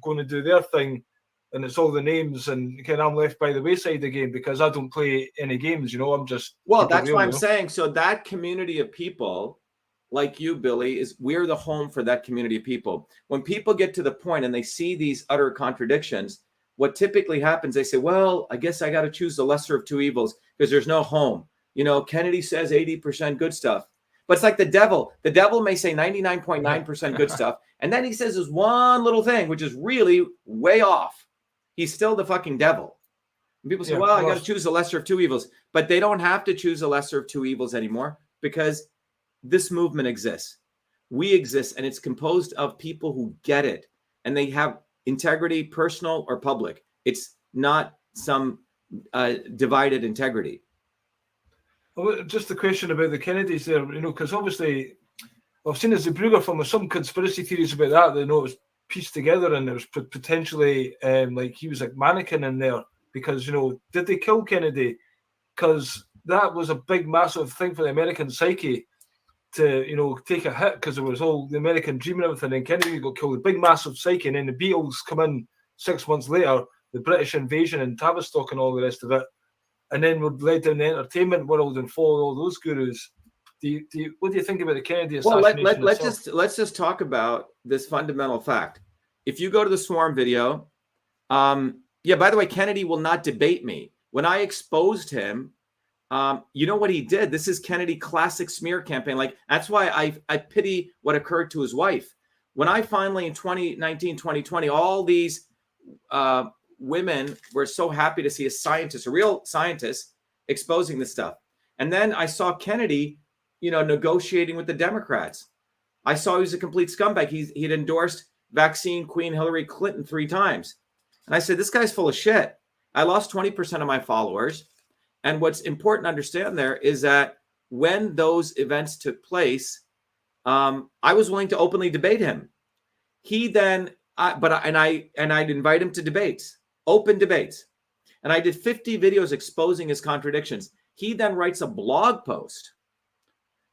going to do their thing. And it's all the names, and I'm left by the wayside again because I don't play any games. I'm just that's why I'm saying. So that community of people, like you, Billy, we're the home for that community of people. When people get to the point and they see these utter contradictions, what typically happens, they say, "Well, I guess I got to choose the lesser of two evils because there's no home." Kennedy says 80% good stuff, but it's like the devil. The devil may say 99.9% good stuff, and then he says this one little thing which is really way off. He's still the fucking devil. And people say, well, I got to choose the lesser of two evils. But they don't have to choose the lesser of two evils anymore because this movement exists. We exist, and it's composed of people who get it. And they have integrity, personal or public. It's not some divided integrity. Well, just a question about the Kennedys there, because obviously I've seen as the Brugger film, there's some conspiracy theories about that. It was pieced together, and there was potentially like he was like mannequin in there because did they kill Kennedy? Because that was a big massive thing for the American psyche to take a hit, because it was all the American dream and everything, and Kennedy got killed, a big massive psyche, and then the Beatles come in 6 months later the British invasion and Tavistock and all the rest of it. And then we're led down the entertainment world and followed all those gurus. What do you think about the Kennedy assassination? Well, let's just talk about this fundamental fact. If you go to the Swarm video, yeah, by the way, Kennedy will not debate me. When I exposed him, you know what he did? This is Kennedy classic smear campaign. Like, that's why I pity what occurred to his wife. When I finally, in 2019, 2020, all these women were so happy to see a scientist, a real scientist, exposing this stuff. And then I saw Kennedy, negotiating with the Democrats. I saw he was a complete scumbag. He'd endorsed vaccine Queen Hillary Clinton 3 times. And I said, this guy's full of shit. I lost 20% of my followers. And what's important to understand there is that when those events took place, I was willing to openly debate him. He then, I'd invite him to debates, open debates. And I did 50 videos exposing his contradictions. He then writes a blog post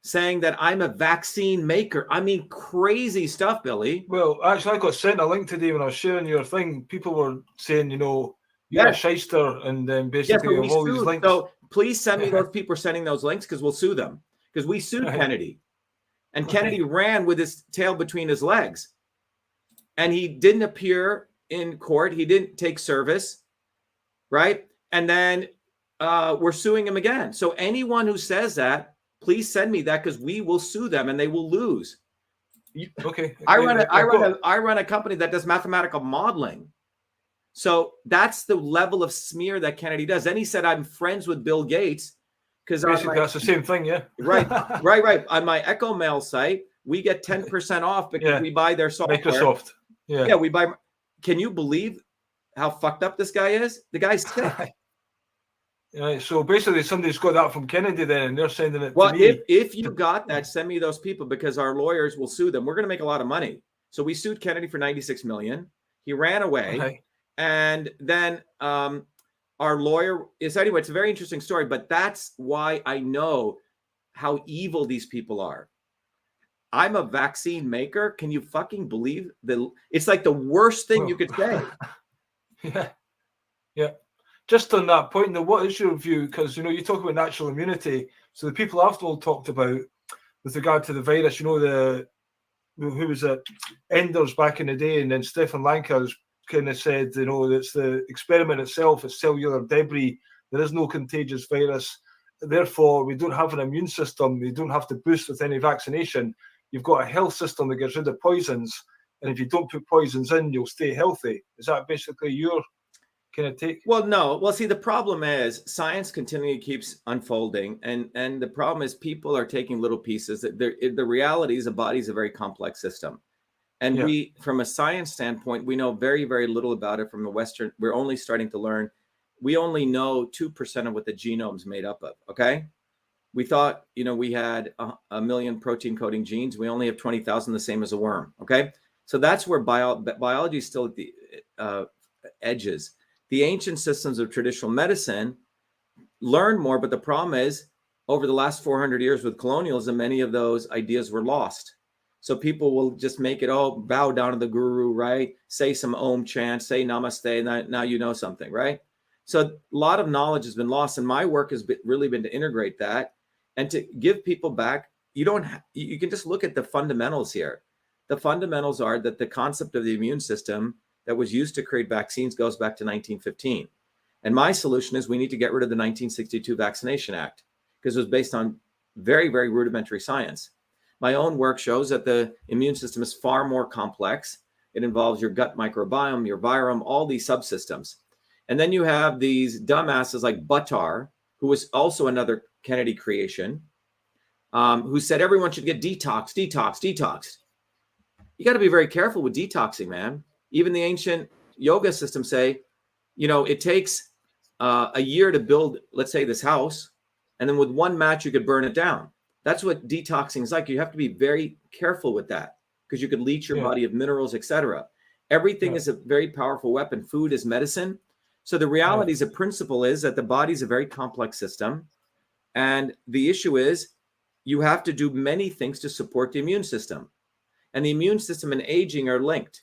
saying that I'm a vaccine maker. I mean, crazy stuff, Billy. Well, actually, I got sent a link today when I was sharing your thing. People were saying, you're a shyster, and then basically all these links. So please send me those people sending those links, because we'll sue them. Because we sued Kennedy. And Kennedy ran with his tail between his legs. And he didn't appear in court. He didn't take service, right? And then we're suing him again. So anyone who says that, please send me that, because we will sue them and they will lose. Okay. I run a company that does mathematical modeling. So that's the level of smear that Kennedy does. Then he said, I'm friends with Bill Gates. Because that's the same thing, yeah. Right. On my Echo Mail site, we get 10% off because we buy their software. Microsoft. Yeah, we buy. Can you believe how fucked up this guy is? The guy's sick. Yeah, so basically somebody's got that from Kennedy then, and they're sending it to me. If you got that, send me those people, because our lawyers will sue them. We're going to make a lot of money. So we sued Kennedy for $96 million. He ran away. Okay. And then our lawyer is, anyway, it's a very interesting story, but that's why I know how evil these people are. I'm a vaccine maker. Can you fucking believe that? It's like the worst thing you could say. Yeah. Just on that point, now, what is your view? Because, you talk about natural immunity. So the people I've all talked about with regard to the virus, who was it? Enders back in the day, and then Stefan Lanka kind of said, it's the experiment itself, it's cellular debris. There is no contagious virus. Therefore, we don't have an immune system. We don't have to boost with any vaccination. You've got a health system that gets rid of poisons. And if you don't put poisons in, you'll stay healthy. Is that basically your kind of take? Well, no. Well, see, the problem is science continually keeps unfolding. And the problem is people are taking little pieces. The reality is the body is a very complex system. And we, from a science standpoint, we know very, very little about it from the Western. We're only starting to learn. We only know 2% of what the genome's made up of. Okay. We thought, we had a million protein coding genes. We only have 20,000, the same as a worm. Okay. So that's where biology is still at the edges. The ancient systems of traditional medicine learned more. But the problem is, over the last 400 years with colonialism, many of those ideas were lost. So people will just make it, bow down to the guru, right? Say some Om chant, say namaste, and now you know something, right? So a lot of knowledge has been lost, and my work has really been to integrate that and to give people back. You can just look at the fundamentals here. The fundamentals are that the concept of the immune system that was used to create vaccines goes back to 1915. And my solution is we need to get rid of the 1962 Vaccination Act, because it was based on very, very rudimentary science. My own work shows that the immune system is far more complex. It involves your gut microbiome, your virome, all these subsystems. And then you have these dumbasses like Buttar, who was also another Kennedy creation, who said everyone should get detoxed. You got to be very careful with detoxing, man. Even the ancient yoga systems say, it takes a year to build, let's say, this house, and then with one match, you could burn it down. That's what detoxing is like. You have to be very careful with that, because you could leach your body of minerals, etc. Everything is a very powerful weapon. Food is medicine. So the reality is, the principle is that the body is a very complex system. And the issue is you have to do many things to support the immune system. And the immune system and aging are linked.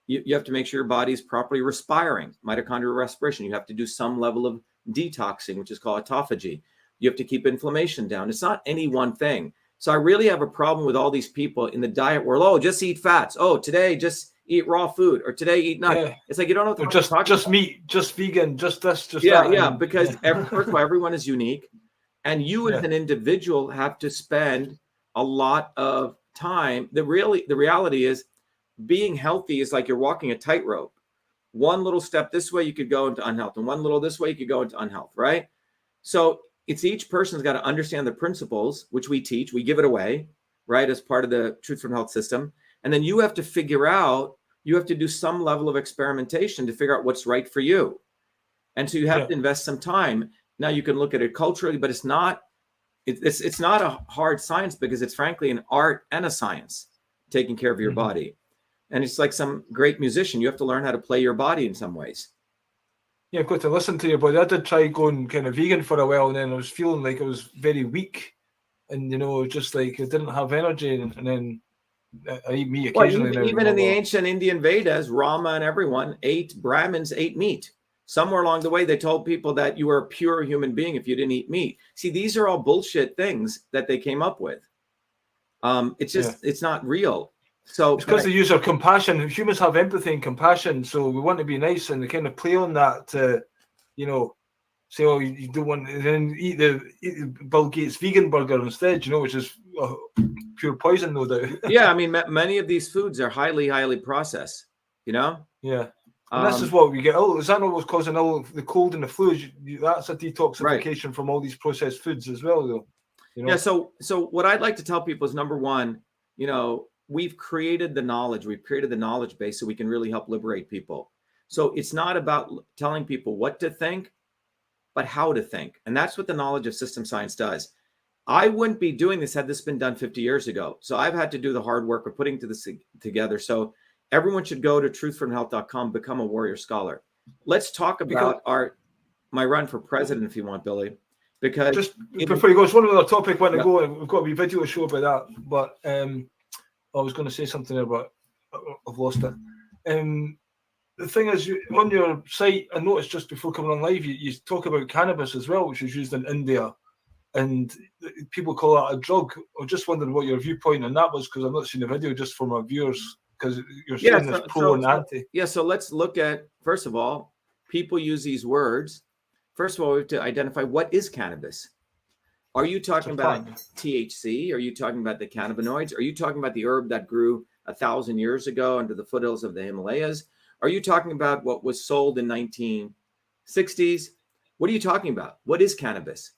you have to make sure your body is properly respiring, mitochondrial respiration. You have to do some level of detoxing, which is called autophagy. You have to keep inflammation down. It's not any one thing. So I really have a problem with all these people in the diet world. Oh, just eat fats. Oh, today just eat raw food, or today eat nuts. Yeah. It's like you don't know what just meat, just vegan, just this, just that. Yeah, because first of all, everyone is unique, and you as an individual have to spend a lot of time. The reality is, being healthy is like you're walking a tightrope. One little step this way, you could go into unhealth, and one little this way, you could go into unhealth, right? So it's each person's got to understand the principles, which we teach, we give it away, right, as part of the Truth from Health system. And then you have to figure out, you have to do some level of experimentation to figure out what's right for you. And so you have to invest some time. Now you can look at it culturally, but it's not a hard science, because it's frankly an art and a science, taking care of your body. And it's like some great musician. You have to learn how to play your body in some ways. Yeah, I've got to listen to your body. I did try going kind of vegan for a while, and then I was feeling like I was very weak, and just like I didn't have energy, and then I eat meat occasionally. Well, even in the ancient Indian Vedas, Rama and everyone Brahmins ate meat. Somewhere along the way, they told people that you were a pure human being if you didn't eat meat. See, these are all bullshit things that they came up with. It's just, it's not real. So it's because they use our compassion. Humans have empathy and compassion, so we want to be nice, and they kind of play on that to, say, oh, you don't want to then eat the Bill Gates vegan burger instead, which is pure poison, no doubt. Yeah, I mean, many of these foods are highly, highly processed, Yeah. And this is what we get. Oh, is that not what's causing all the cold and the flu? That's a detoxification from all these processed foods as well, though. Yeah, so what I'd like to tell people is, number one, we've created the knowledge. We've created the knowledge base so we can really help liberate people. So it's not about telling people what to think, but how to think. And that's what the knowledge of system science does. I wouldn't be doing this had this been done 50 years ago. So I've had to do the hard work of putting this together. So everyone should go to truthfromhealth.com, become a warrior scholar. Let's talk about my run for president, if you want, Billy. Because just before you go, it's one other topic I want to go. We've got a wee video to show about that, but I was going to say something there, but I've lost it. The thing is, on your site, I noticed just before coming on live, you talk about cannabis as well, which is used in India, and people call that a drug. I just wondered what your viewpoint on that was, because I've not seen the video, just for my viewers, because you're saying this pro and anti. Yeah, so let's look at, first of all, people use these words. First of all, we have to identify what is cannabis. Are you talking about THC? Are you talking about the cannabinoids? Are you talking about the herb that grew 1,000 years ago under the foothills of the Himalayas? Are you talking about what was sold in 1960s? What are you talking about? What is cannabis?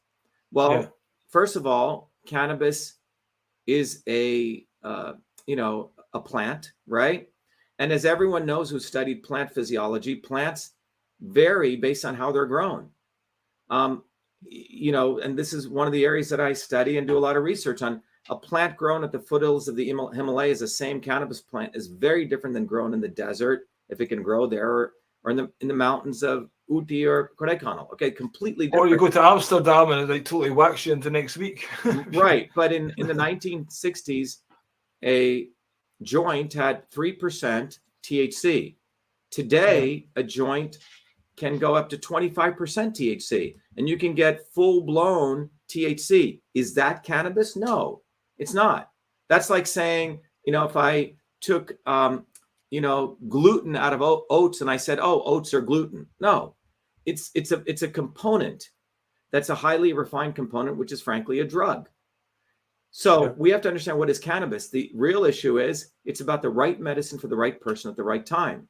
Well, first of all, cannabis is a plant, right? And as everyone knows who studied plant physiology, plants vary based on how they're grown. And this is one of the areas that I study and do a lot of research on. A plant grown at the foothills of the Himalayas, the same cannabis plant, is very different than grown in the desert, if it can grow there, or in the mountains of Uti or Kodaikanal. Okay, completely different. Or you go to Amsterdam and they totally wax you into next week. Right, but in the 1960s, a joint had 3% THC. Today, a joint can go up to 25% THC, and you can get full-blown THC. Is that cannabis? No, it's not. That's like saying, if I took, gluten out of oats and I said, oh, oats are gluten. No, it's a component that's a highly refined component, which is frankly a drug. So we have to understand what is cannabis. The real issue is it's about the right medicine for the right person at the right time.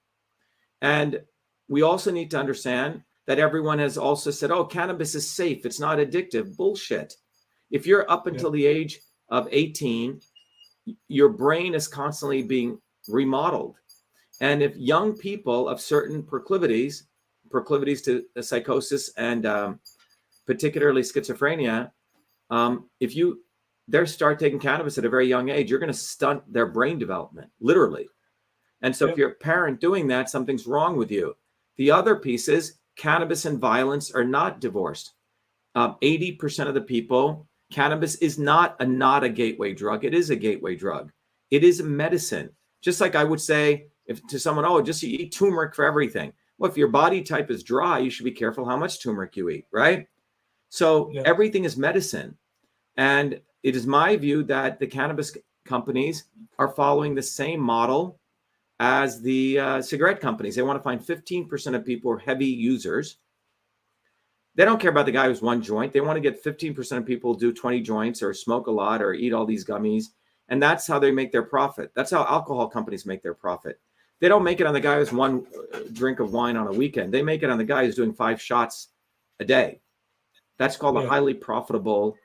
And we also need to understand that everyone has also said, oh, cannabis is safe, it's not addictive. Bullshit. If you're up until the age of 18, your brain is constantly being remodeled. And if young people of certain proclivities to psychosis and particularly schizophrenia, if they start taking cannabis at a very young age, you're going to stunt their brain development, literally. And so if you're a parent doing that, something's wrong with you. The other piece is cannabis and violence are not divorced. 80% of the people, cannabis is not a gateway drug. It is a gateway drug. It is a medicine. Just like I would say If to someone, oh, just you eat turmeric for everything. Well, if your body type is dry, you should be careful how much turmeric you eat, right? So everything is medicine. And it is my view that the cannabis companies are following the same model as the cigarette companies. They want to find 15% of people who are heavy users. They don't care about the guy who's one joint. They want to get 15% of people do 20 joints or smoke a lot or eat all these gummies. And that's how they make their profit. That's how alcohol companies make their profit. They don't make it on the guy who's one drink of wine on a weekend. They make it on the guy who's doing 5 shots a day. That's called a highly profitable.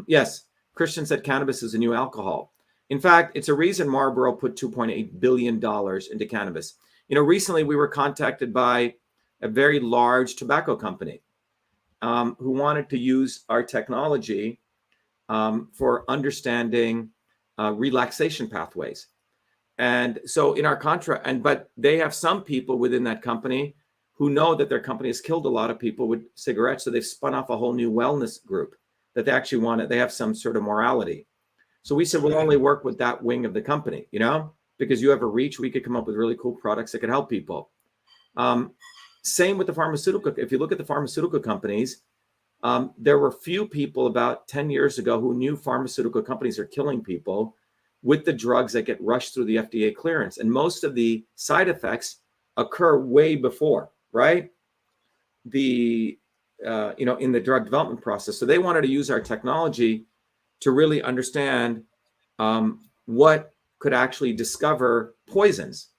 Yes, Christian said cannabis is a new alcohol. In fact, it's a reason Marlboro put $2.8 billion into cannabis. You know, recently we were contacted by a very large tobacco company who wanted to use our technology for understanding relaxation pathways. And so in our contract, but they have some people within that company who know that their company has killed a lot of people with cigarettes. So they've spun off a whole new wellness group that they actually want. They have some sort of morality. So we said, we'll only work with that wing of the company, you know, because you have a reach. We could come up with really cool products that could help people. Same with the pharmaceutical. If you look at the pharmaceutical companies, there were few people about 10 years ago who knew pharmaceutical companies are killing people with the drugs that get rushed through the FDA clearance. And most of the side effects occur way before, right? The, in the drug development process. So they wanted to use our technology to really understand what could actually discover poisons.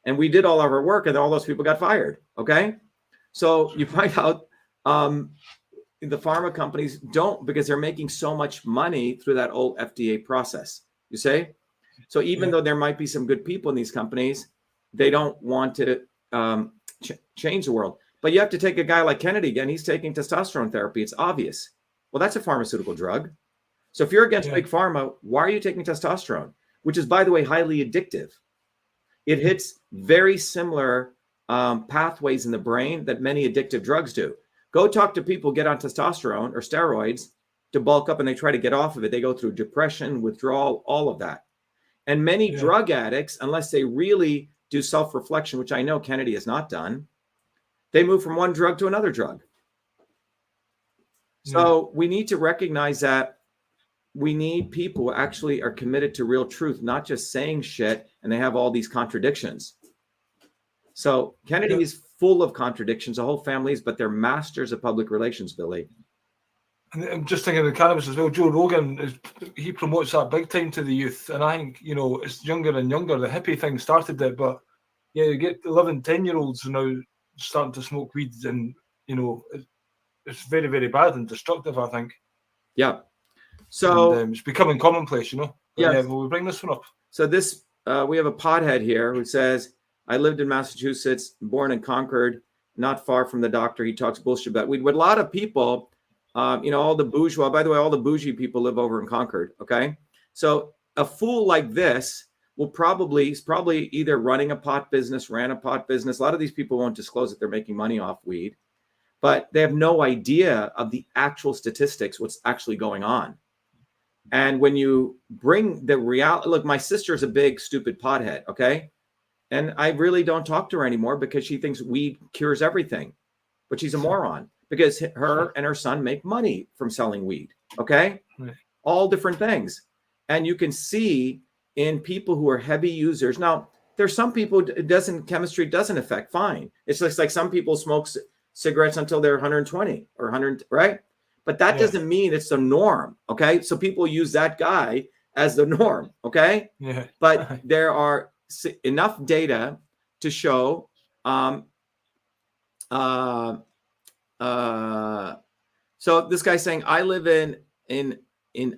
And we did all of our work and all those people got fired, okay? So you find out the pharma companies don't, because they're making so much money through that old FDA process, you say? So even though there might be some good people in these companies, they don't want to change the world. But you have to take a guy like Kennedy again, he's taking testosterone therapy, it's obvious. Well, that's a pharmaceutical drug. So if you're against big pharma, why are you taking testosterone? Which is, by the way, highly addictive. It hits very similar pathways in the brain that many addictive drugs do. Go talk to people who get on testosterone or steroids to bulk up and they try to get off of it. They go through depression, withdrawal, all of that. And many drug addicts, unless they really do self-reflection, which I know Kennedy has not done, they move from one drug to another drug. So we need to recognize that we need people who actually are committed to real truth, not just saying shit and they have all these contradictions. So Kennedy is full of contradictions, the whole family is, but they're masters of public relations, Billy. And I'm just thinking of cannabis as well. Joe Rogan, he promotes that big time to the youth. And I think, it's younger and younger. The hippie thing started it, but you get 11, 10-year-olds now starting to smoke weed and, it's very, very bad and destructive, I think. Yeah. So it's becoming commonplace, Yeah, will we bring this one up? So this, we have a pothead here who says, I lived in Massachusetts, born and conquered, not far from the doctor. He talks bullshit about weed. With a lot of people, all the bourgeois, by the way, all the bougie people live over in Concord, okay? So a fool like this is probably either running a pot business, ran a pot business. A lot of these people won't disclose that they're making money off weed, but they have no idea of the actual statistics, what's actually going on. And when you bring the reality, look, my sister's a big, stupid pothead, okay? And I really don't talk to her anymore because she thinks weed cures everything. But she's a moron because her and her son make money from selling weed, okay? Right. All different things. And you can see in people who are heavy users. Now, there's some people chemistry doesn't affect, fine. It's just like some people smoke cigarettes until they're 120 or 100, right? But that doesn't mean it's the norm, okay? So people use that guy as the norm, okay? Yeah. But there are enough data to show so this guy's saying, I live in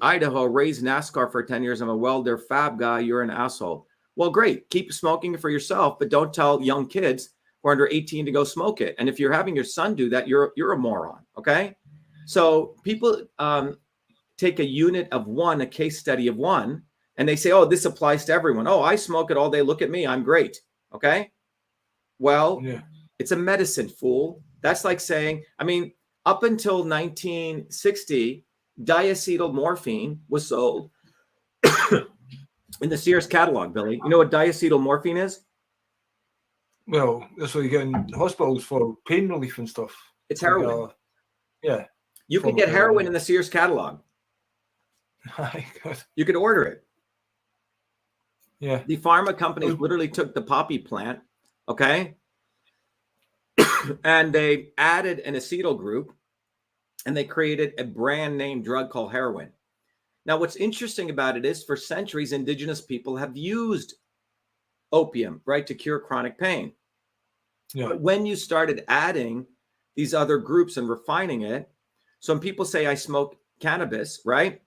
Idaho, raised NASCAR for 10 years. I'm a welder, fab guy. You're an asshole. Well, great. Keep smoking for yourself, but don't tell young kids who are under 18 to go smoke it. And if you're having your son do that, you're a moron, okay? So people take a unit of one, a case study of one, and they say, oh, this applies to everyone. Oh, I smoke it all day. Look at me. I'm great. Okay. Well, it's a medicine, fool. That's like saying, up until 1960, diacetyl morphine was sold in the Sears catalog, Billy. You know what diacetyl morphine is? Well, that's what you get in hospitals for pain relief and stuff. It's heroin. Yeah. You could get heroin in the Sears catalog. You could order it. Yeah. The pharma companies literally took the poppy plant, okay, and they added an acetyl group, and they created a brand name drug called heroin. Now, what's interesting about it is for centuries, indigenous people have used opium, right, to cure chronic pain. Yeah. But when you started adding these other groups and refining it, so when people say, I smoke cannabis, right?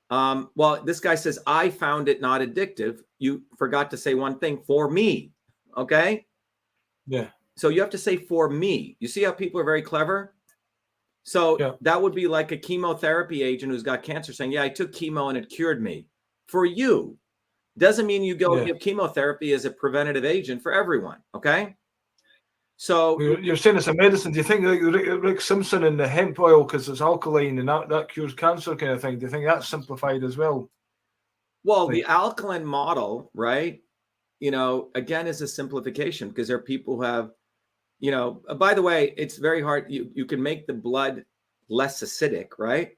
Well, this guy says, I found it not addictive. You forgot to say one thing, for me, okay? Yeah. So you have to say for me. You see how people are very clever? So that would be like a chemotherapy agent who's got cancer saying, yeah, I took chemo and it cured me. For you. Doesn't mean you go give chemotherapy as a preventative agent for everyone, okay? So you're saying it's a medicine. Do you think like Rick Simpson and the hemp oil, because it's alkaline and that cures cancer kind of thing, do you think that's simplified as well? Well, the alkaline model, right, you know, again, is a simplification because there are people who have, you know, by the way, it's very hard. You can make the blood less acidic, right?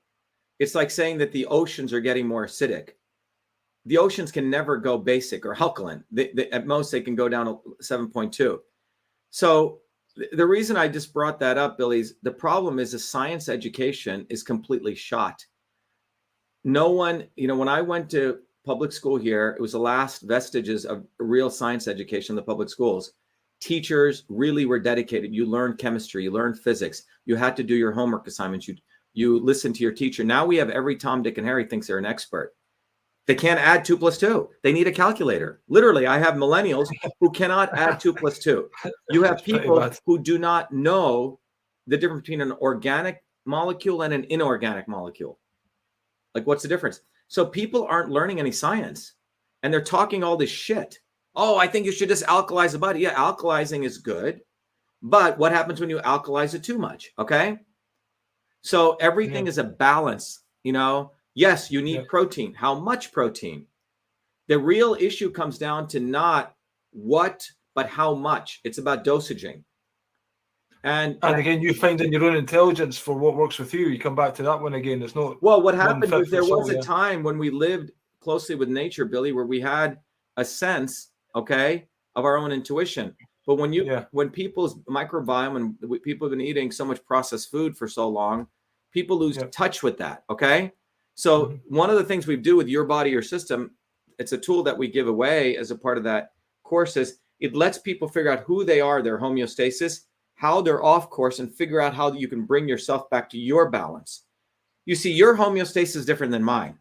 It's like saying that the oceans are getting more acidic. The oceans can never go basic or alkaline. At most, they can go down to 7.2. So the reason I just brought that up, Billy, is the problem is the science education is completely shot. No one, you know, when I went to public school here, it was the last vestiges of real science education in the public schools. Teachers really were dedicated. You learned chemistry, you learned physics. You had to do your homework assignments. You listened to your teacher. Now we have every Tom, Dick, and Harry thinks they're an expert. They can't add 2 + 2. They need a calculator. Literally, I have millennials who cannot add 2 + 2. You have people who do not know the difference between an organic molecule and an inorganic molecule. Like, what's the difference? So people aren't learning any science, and they're talking all this shit. Oh, I think you should just alkalize the body. Yeah, alkalizing is good, but what happens when you alkalize it too much? Okay, so everything is a balance, you know. Yes, you need protein. How much protein? The real issue comes down to not what, but how much. It's about dosaging. And again, you find in your own intelligence for what works with you. You come back to that one again. There's no. Well, what happened was there was a time when we lived closely with nature, Billy, where we had a sense, okay, of our own intuition. But when when people's microbiome and people have been eating so much processed food for so long, people lose touch with that. Okay. So one of the things we do with Your Body, Your System, it's a tool that we give away as a part of that course, is it lets people figure out who they are, their homeostasis, how they're off course, and figure out how you can bring yourself back to your balance. You see, your homeostasis is different than mine.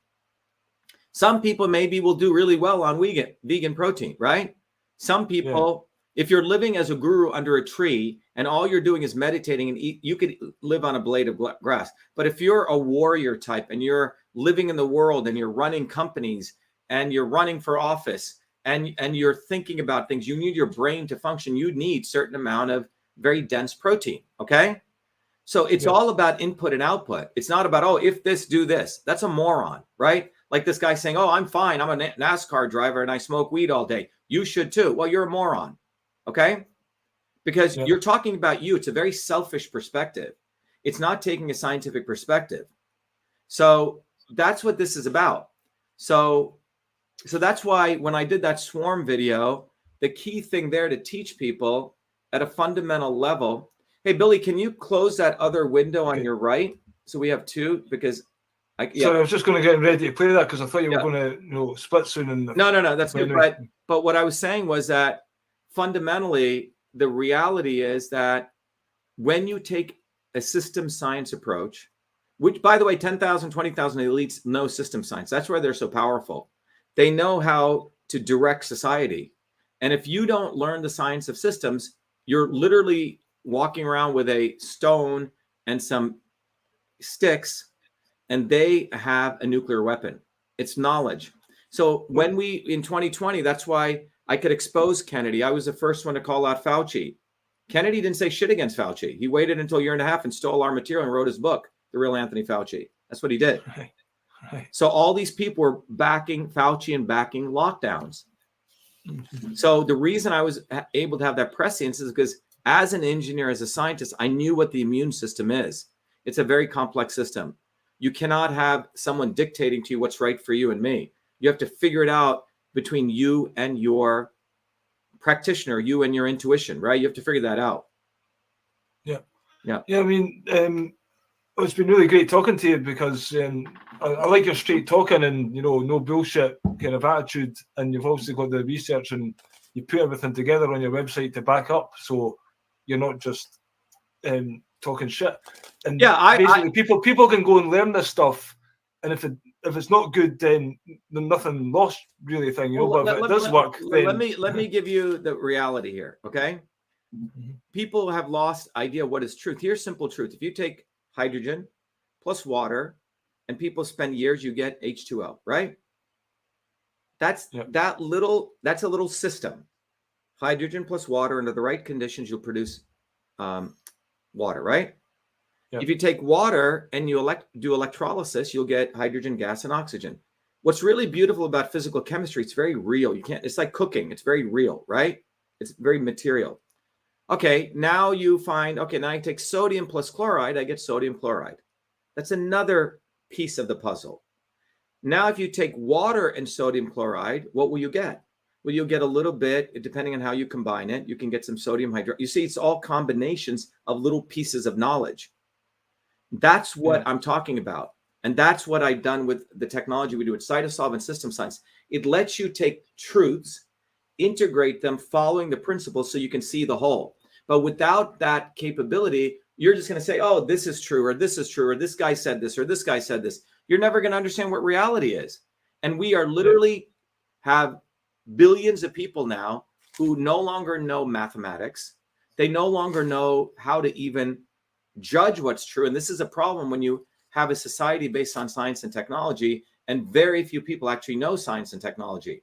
Some people maybe will do really well on vegan protein, right? Some people, if you're living as a guru under a tree and all you're doing is meditating and eat, you could live on a blade of grass. But if you're a warrior type and you're living in the world and you're running companies and you're running for office and you're thinking about things, you need your brain to function. You need a certain amount of very dense protein, okay? So it's all about input and output. It's not about, oh, if this, do this. That's a moron, right? Like this guy saying, oh, I'm fine. I'm a NASCAR driver and I smoke weed all day. You should too. Well, you're a moron, okay? Because you're talking about you. It's a very selfish perspective. It's not taking a scientific perspective. So that's what this is about. So that's why when I did that swarm video, the key thing there to teach people at a fundamental level. Hey, Billy, can you close that other window on your right? So we have two, because So I was just going to get ready to play that because I thought you were going to split soon. And no, that's good. But what I was saying was that fundamentally, the reality is that when you take a system science approach, which, by the way, 10,000, 20,000 elites know system science. That's why they're so powerful. They know how to direct society. And if you don't learn the science of systems, you're literally walking around with a stone and some sticks, and they have a nuclear weapon. It's knowledge. So when we, in 2020, that's why I could expose Kennedy. I was the first one to call out Fauci. Kennedy didn't say shit against Fauci. He waited until a year and a half and stole our material and wrote his book, The Real Anthony Fauci. That's what he did. Right. So all these people were backing Fauci and backing lockdowns. So the reason I was able to have that prescience is because as an engineer, as a scientist, I knew what the immune system is. It's a very complex system. You cannot have someone dictating to you what's right for you and me. You have to figure it out between you and your practitioner, you and your intuition, right? You have to figure that out. Yeah. Yeah. Yeah. I mean, it's been really great talking to you because I like your straight talking and, no bullshit kind of attitude. And you've obviously got the research and you put everything together on your website to back up. So you're not just talking shit. And basically people can go and learn this stuff. And if it's not good, then nothing lost really thing, but if it does work, then... Let me give you the reality here. Okay. Mm-hmm. People have lost idea what is truth. Here's simple truth. If you take hydrogen plus water and people spend years, you get H2O, right? That's a little system. Hydrogen plus water under the right conditions, you'll produce water, right? Yep. If you take water and you do electrolysis, you'll get hydrogen gas and oxygen. What's really beautiful about physical chemistry, it's very real. It's like cooking. It's very real, right? It's very material. Okay, now you find, now I take sodium plus chloride, I get sodium chloride. That's another piece of the puzzle. Now, if you take water and sodium chloride, what will you get? Well, you'll get a little bit, depending on how you combine it, you can get some sodium hydroxide. You see, it's all combinations of little pieces of knowledge. That's what I'm talking about. And that's what I've done with the technology we do at Cytosolve and System Science. It lets you take truths, integrate them following the principles so you can see the whole. But without that capability, you're just going to say, oh, this is true, or this is true, or this guy said this, or this guy said this. You're never going to understand what reality is. And we are literally have billions of people now who no longer know mathematics. They no longer know how to even judge what's true. And this is a problem when you have a society based on science and technology, and very few people actually know science and technology.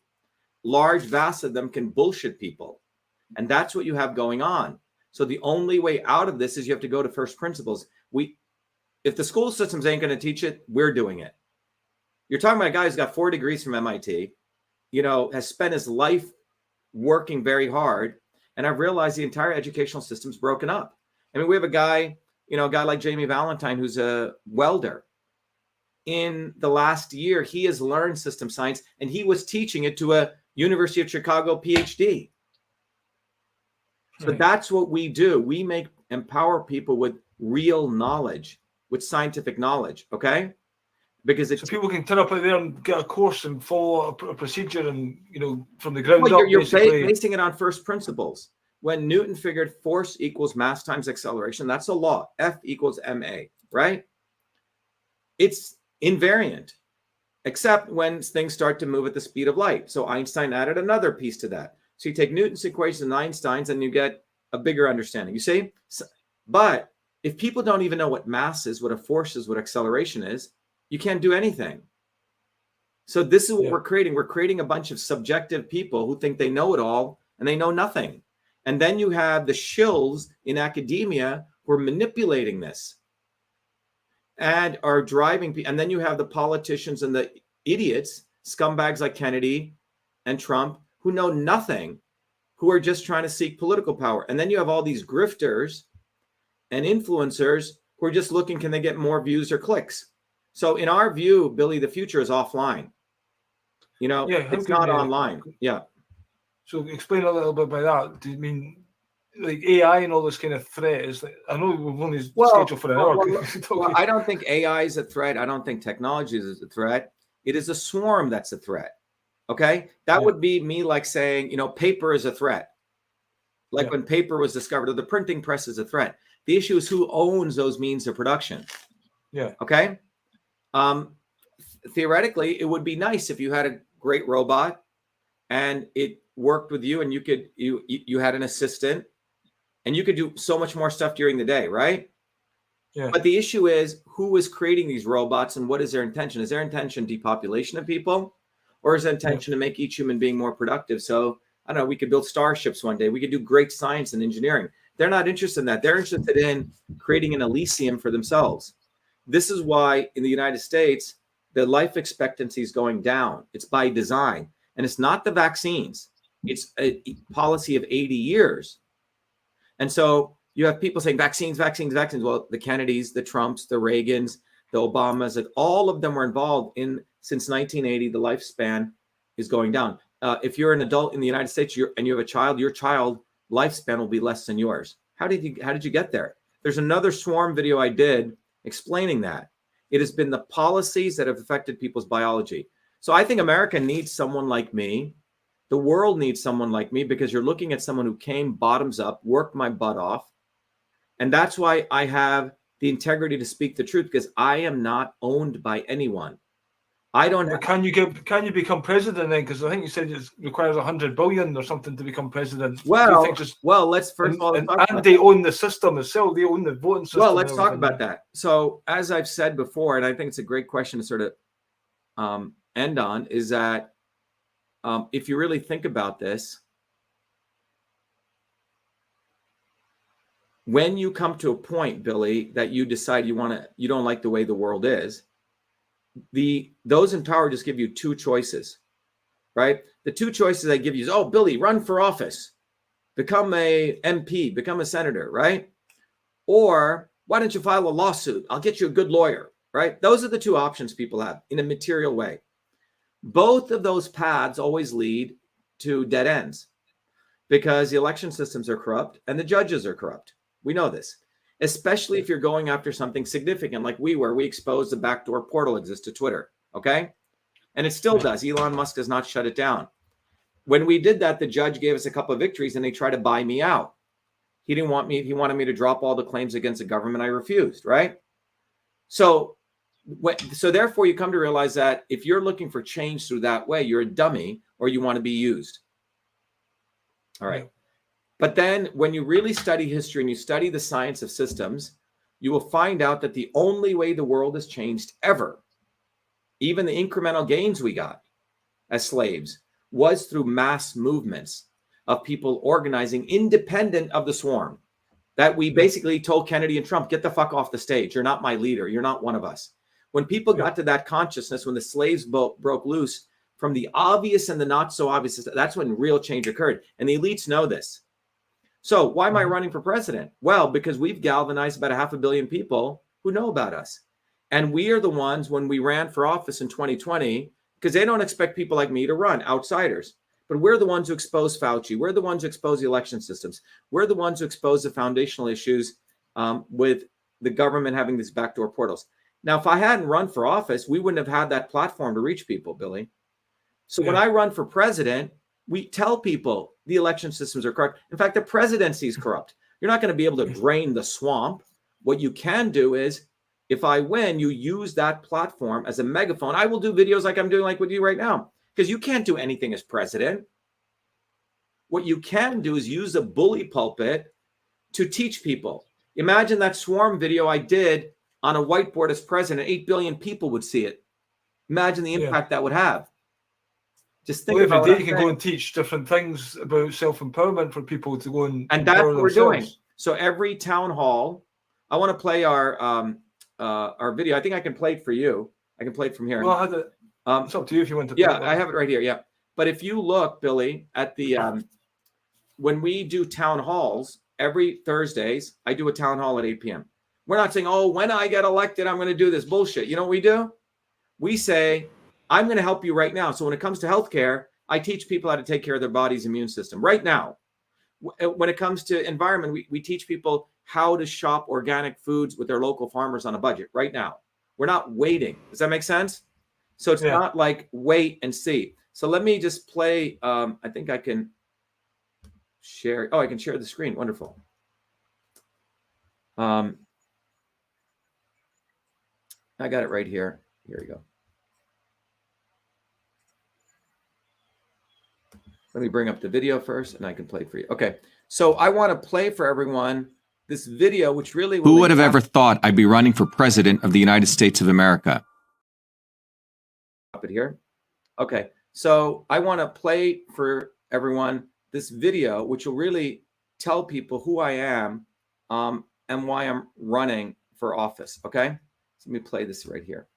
Large vast of them can bullshit people. And that's what you have going on. So the only way out of this is you have to go to first principles. If the school systems ain't going to teach it, we're doing it. You're talking about a guy who's got 4 degrees from MIT, has spent his life working very hard. And I've realized the entire educational system's broken up. I mean, we have a guy like Jamie Valentine, who's a welder. In the last year, he has learned system science, and he was teaching it to a University of Chicago PhD. So that's what we do. We empower people with real knowledge, with scientific knowledge, okay? Because so people can turn up out there and get a course and follow a procedure and, from the ground up. You're basing it on first principles. When Newton figured force equals mass times acceleration, that's a law. F equals ma, right? It's invariant, except when things start to move at the speed of light. So Einstein added another piece to that. So you take Newton's equation and Einstein's, and you get a bigger understanding. You see? But if people don't even know what mass is, what a force is, what acceleration is, you can't do anything. So this is what we're creating. We're creating a bunch of subjective people who think they know it all, and they know nothing. And then you have the shills in academia who are manipulating this and are driving. And then you have the politicians and the idiots, scumbags like Kennedy and Trump, who know nothing, who are just trying to seek political power. And then you have all these grifters and influencers who are just looking, can they get more views or clicks? So in our view, Billy, the future is offline. It's not online. Yeah. So explain a little bit by that. Do you mean like AI and all this kind of threat? Is like, I know we've only scheduled for an hour. I don't think AI is a threat. I don't think technology is a threat. It is a swarm that's a threat. Okay, that would be me like saying, paper is a threat. Like when paper was discovered, or the printing press is a threat. The issue is who owns those means of production. Yeah. Okay. Theoretically, it would be nice if you had a great robot and it worked with you, and you had an assistant, and you could do so much more stuff during the day, right? Yeah. But the issue is who is creating these robots and what is their intention? Is their intention depopulation of people? Or is the intention to make each human being more productive? So, I don't know, we could build starships one day. We could do great science and engineering. They're not interested in that. They're interested in creating an Elysium for themselves. This is why in the United States, the life expectancy is going down. It's by design. And it's not the vaccines. It's a policy of 80 years. And so you have people saying vaccines, vaccines, vaccines. Well, the Kennedys, the Trumps, the Reagans, the Obamas, all of them were involved in, since 1980, the lifespan is going down. If you're an adult in the United States and you have a child, your child lifespan will be less than yours. How did you get there? There's another swarm video I did explaining that. It has been the policies that have affected people's biology. So I think America needs someone like me. The world needs someone like me, because you're looking at someone who came bottoms up, worked my butt off. And that's why I have the integrity to speak the truth, because I am not owned by anyone. I don't. But can you become president then? Because I think you said it requires 100 billion or something to become president. Well, let's first of all, and they own the system itself. They own the voting system. Well, let's talk about that. So, as I've said before, and I think it's a great question to sort of end on, is that if you really think about this, when you come to a point, Billy, that you decide you don't like the way the world is, those in power just give you two choices, right? The two choices they give you is, oh, Billy, run for office, become a MP, become a senator, right? Or why don't you file a lawsuit? I'll get you a good lawyer, right? Those are the two options people have in a material way. Both of those paths always lead to dead ends, because the election systems are corrupt and the judges are corrupt. We know this, especially if you're going after something significant like we were. We exposed the backdoor portal exists to Twitter, okay? And it still does. Elon Musk does not shut it down. When we did that, the judge gave us a couple of victories and they tried to buy me out. He didn't want me. He wanted me to drop all the claims against the government. I refused, right? So therefore, you come to realize that if you're looking for change through that way, you're a dummy or you want to be used. All right. But then when you really study history and you study the science of systems, you will find out that the only way the world has changed ever, even the incremental gains we got as slaves, was through mass movements of people organizing independent of the swarm. That we basically told Kennedy and Trump, get the fuck off the stage. You're not my leader. You're not one of us. When people got to that consciousness, when the slaves broke loose from the obvious and the not so obvious, that's when real change occurred. And the elites know this. So why am I running for president? Well, because we've galvanized about 500 million people who know about us. And we are the ones, when we ran for office in 2020, because they don't expect people like me to run, outsiders. But we're the ones who expose Fauci. We're the ones who expose the election systems. We're the ones who expose the foundational issues with the government having these backdoor portals. Now, if I hadn't run for office, we wouldn't have had that platform to reach people, Billy. So when I run for president, we tell people the election systems are corrupt. In fact, the presidency is corrupt. You're not going to be able to drain the swamp. What you can do is, if I win, you use that platform as a megaphone. I will do videos like I'm doing like with you right now, because you can't do anything as president. What you can do is use a bully pulpit to teach people. Imagine that swarm video I did on a whiteboard as president. 8 billion people would see it. Imagine the impact that would have. Just think about every day you can go and teach different things about self-empowerment for people to go and that's what we're doing. So every town hall, I want to play our video. I think I can play it for you. I can play it from here. Well, it's up to you if you want to. Yeah, I have it right here. Yeah, but if you look, Billy, at the when we do town halls every Thursdays, I do a town hall at 8 p.m. We're not saying, oh, when I get elected, I'm going to do this bullshit. You know what we do? We say, I'm going to help you right now. So when it comes to healthcare, I teach people how to take care of their body's immune system right now. When it comes to environment, we teach people how to shop organic foods with their local farmers on a budget right now. We're not waiting. Does that make sense? So it's not like wait and see. So let me just play. I think I can share. Oh, I can share the screen. Wonderful. I got it right here. Here we go. Let me bring up the video first and I can play for you. Okay. So I want to play for everyone this video, which really... Who would have ever thought I'd be running for president of the United States of America? Up it here. Okay. So I want to play for everyone this video, which will really tell people who I am and why I'm running for office. Okay. So let me play this right here.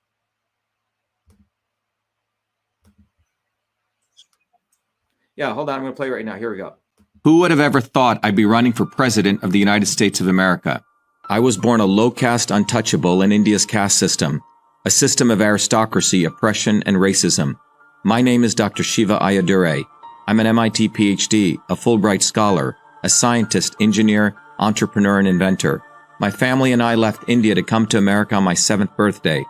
Yeah, hold on. I'm going to play right now. Here we go. Who would have ever thought I'd be running for president of the United States of America? I was born a low-caste untouchable in India's caste system, a system of aristocracy, oppression, and racism. My name is Dr.SHIVA Ayyadurai. I'm an MIT PhD, a Fulbright scholar, a scientist, engineer, entrepreneur, and inventor. My family and I left India to come to America on my 7th birthday.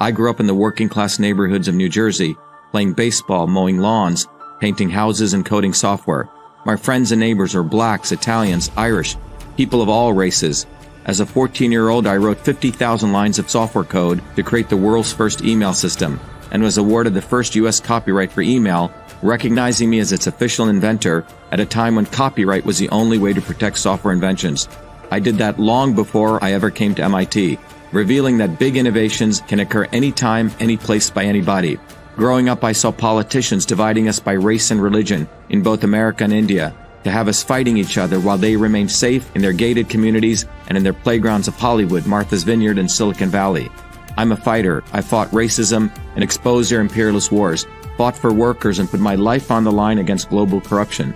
I grew up in the working-class neighborhoods of New Jersey, playing baseball, mowing lawns, painting houses, and coding software. My friends and neighbors are blacks, Italians, Irish, people of all races. As a 14-year-old, I wrote 50,000 lines of software code to create the world's first email system, and was awarded the first U.S. copyright for email, recognizing me as its official inventor at a time when copyright was the only way to protect software inventions. I did that long before I ever came to MIT, revealing that big innovations can occur anytime, any place, by anybody. Growing up, I saw politicians dividing us by race and religion in both America and India, to have us fighting each other while they remained safe in their gated communities and in their playgrounds of Hollywood, Martha's Vineyard, and Silicon Valley. I'm a fighter. I fought racism and exposed their imperialist wars, fought for workers, and put my life on the line against global corruption.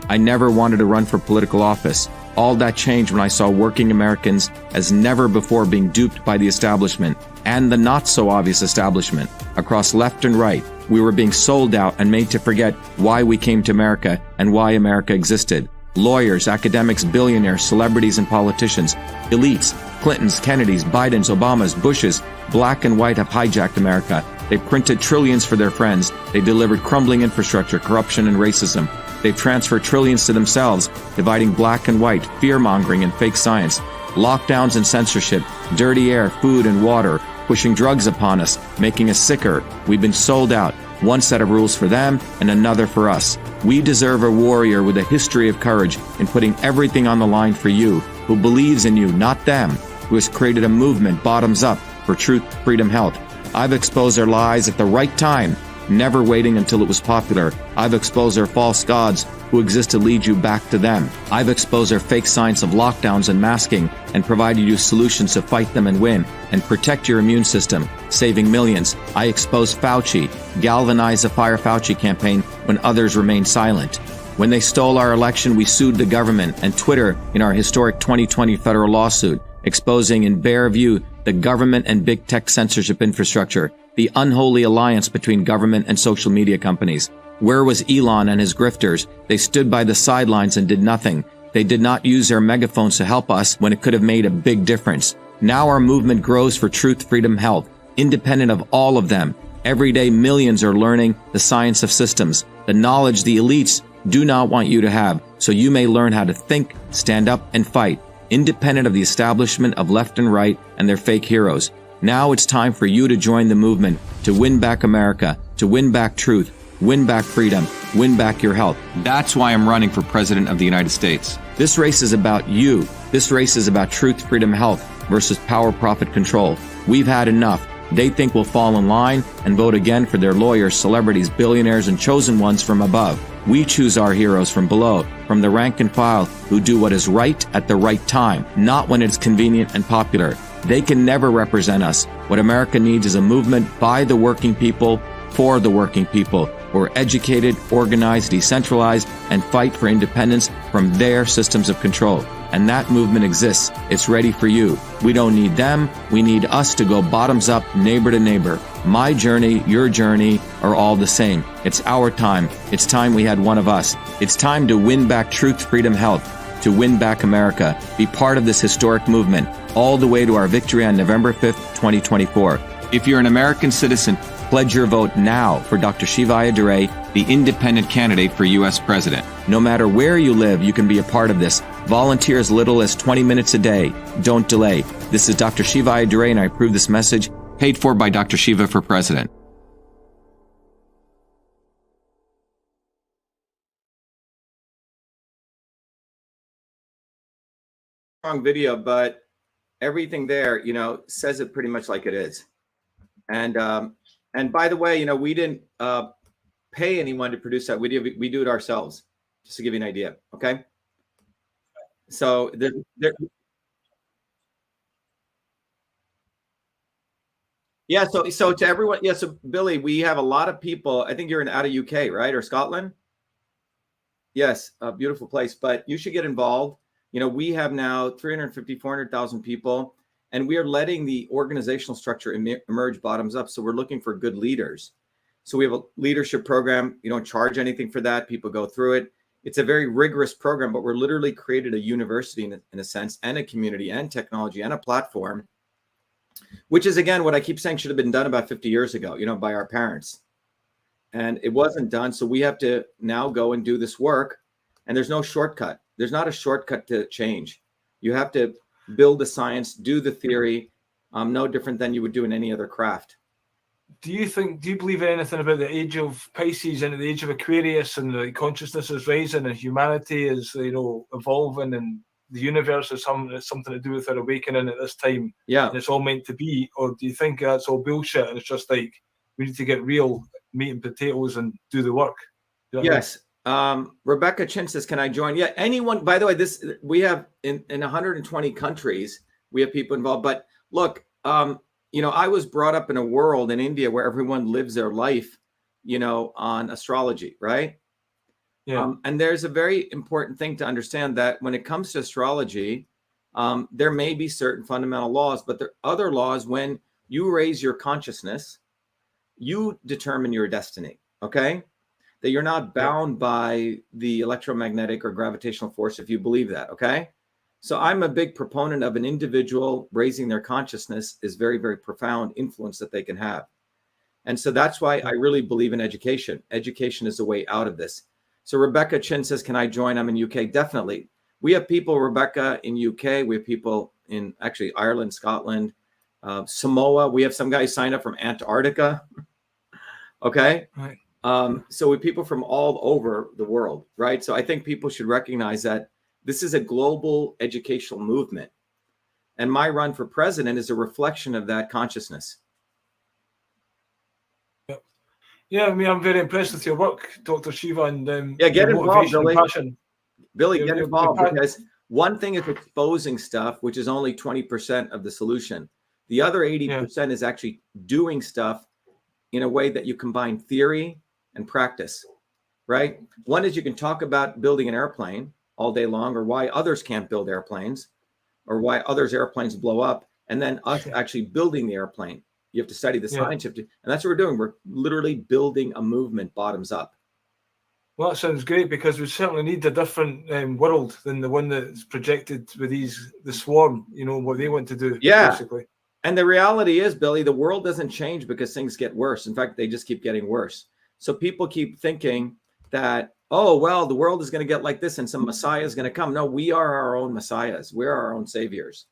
I never wanted to run for political office. All that changed when I saw working Americans as never before being duped by the establishment, and the not-so-obvious establishment. Across left and right, we were being sold out and made to forget why we came to America and why America existed. Lawyers, academics, billionaires, celebrities, and politicians, elites, Clintons, Kennedys, Bidens, Obamas, Bushes, black and white have hijacked America. They printed trillions for their friends. They delivered crumbling infrastructure, corruption, and racism. They've transferred trillions to themselves, dividing black and white, fear-mongering, and fake science. Lockdowns and censorship, dirty air, food, and water, pushing drugs upon us, making us sicker. We've been sold out. One set of rules for them and another for us. We deserve a warrior with a history of courage in putting everything on the line for you, who believes in you, not them, who has created a movement bottoms up for truth, freedom, health. I've exposed their lies at the right time, never waiting until it was popular. I've exposed their false gods who exist to lead you back to them. I've exposed their fake science of lockdowns and masking and provided you solutions to fight them and win and protect your immune system, saving millions. I exposed Fauci, galvanized the Fire Fauci campaign when others remained silent. When they stole our election, we sued the government and Twitter in our historic 2020 federal lawsuit, exposing in bare view the government and big tech censorship infrastructure, the unholy alliance between government and social media companies. Where was Elon and his grifters? They stood by the sidelines and did nothing. They did not use their megaphones to help us when it could have made a big difference. Now our movement grows for truth, freedom, health, independent of all of them. Every day millions are learning the science of systems, the knowledge the elites do not want you to have, so you may learn how to think, stand up, and fight, independent of the establishment of left and right and their fake heroes. Now it's time for you to join the movement, to win back America, to win back truth, win back freedom, win back your health. That's why I'm running for President of the United States. This race is about you. This race is about truth, freedom, health versus power, profit, control. We've had enough. They think we'll fall in line and vote again for their lawyers, celebrities, billionaires, and chosen ones from above. We choose our heroes from below, from the rank and file, who do what is right at the right time, not when it's convenient and popular. They can never represent us. What America needs is a movement by the working people, for the working people, who are educated, organized, decentralized, and fight for independence from their systems of control. And that movement exists. It's ready for you. We don't need them. We need us to go bottoms up, neighbor to neighbor. My journey, your journey are all the same. It's our time. It's time we had one of us. It's time to win back truth, freedom, health, to win back America. Be part of this historic movement, all the way to our victory on November 5th, 2024. If you're an American citizen, pledge your vote now for Dr.SHIVA Ayyadurai, the independent candidate for U.S. President. No matter where you live, you can be a part of this. Volunteer as little as 20 minutes a day. Don't delay. This is Dr.SHIVA Ayyadurai, and I approve this message, paid for by Dr. Shiva for President. Strong video, but everything there, says it pretty much like it is. And by the way, we didn't pay anyone to produce that video. We do it ourselves, just to give you an idea. Okay. So yeah. So to everyone, yeah. So Billy, we have a lot of people. I think you're out of UK, right, or Scotland? Yes, a beautiful place, but you should get involved. You know, we have now 350, 400,000 people, and we are letting the organizational structure emerge bottoms up. So we're looking for good leaders. So we have a leadership program. You don't charge anything for that. People go through it. It's a very rigorous program, but we're literally created a university in a sense, and a community and technology and a platform, which is, again, what I keep saying should have been done about 50 years ago, you know, by our parents. And it wasn't done. So we have to now go and do this work. And there's no shortcut. There's not a shortcut to change. You have to build the science, do the theory, no different than you would do in any other craft. Do you believe in anything about the age of Pisces and the age of Aquarius, and the consciousness is rising and humanity is, you know, evolving, and the universe is something to do with our awakening at this time? Yeah. And it's all meant to be? Or do you think that's all bullshit and it's just like, we need to get real meat and potatoes and do the work? Yes. Rebecca Chin says, can I join? Yeah, anyone. By the way, we have in 120 countries, we have people involved. But look, you know, I was brought up in a world in India where everyone lives their life, you know, on astrology, right? Yeah. And there's a very important thing to understand, that when it comes to astrology, there may be certain fundamental laws, but there are other laws. When you raise your consciousness, you determine your destiny, okay? That you're not bound by the electromagnetic or gravitational force, if you believe that, okay? So I'm a big proponent of an individual raising their consciousness is very, very profound influence that they can have. And so that's why I really believe in education. Education is the way out of this. So Rebecca Chin says, can I join? I'm in UK. Definitely. We have people, Rebecca, in UK. We have people in actually Ireland, Scotland, Samoa. We have some guys signed up from Antarctica. Okay. Right. So we have people from all over the world, right? So I think people should recognize that this is a global educational movement. And my run for president is a reflection of that consciousness. Yeah, I mean, I'm very impressed with your work, Dr. Shiva, and get involved, Billy. Billy, get involved, because one thing is exposing stuff, which is only 20% of the solution. The other 80% is actually doing stuff in a way that you combine theory and practice, right? One is you can talk about building an airplane all day long, or why others can't build airplanes, or why others' airplanes blow up, and then us actually building the airplane. You have to study the science, and that's what we're doing. We're literally building a movement bottoms up. Well, that sounds great, because we certainly need a different world than the one that's projected with the swarm, you know, what they want to do. Yeah. Basically. And the reality is, Billy, the world doesn't change because things get worse. In fact, they just keep getting worse. So people keep thinking that, oh, well, the world is going to get like this and some Messiah is going to come. No, we are our own Messiahs. We're our own saviors,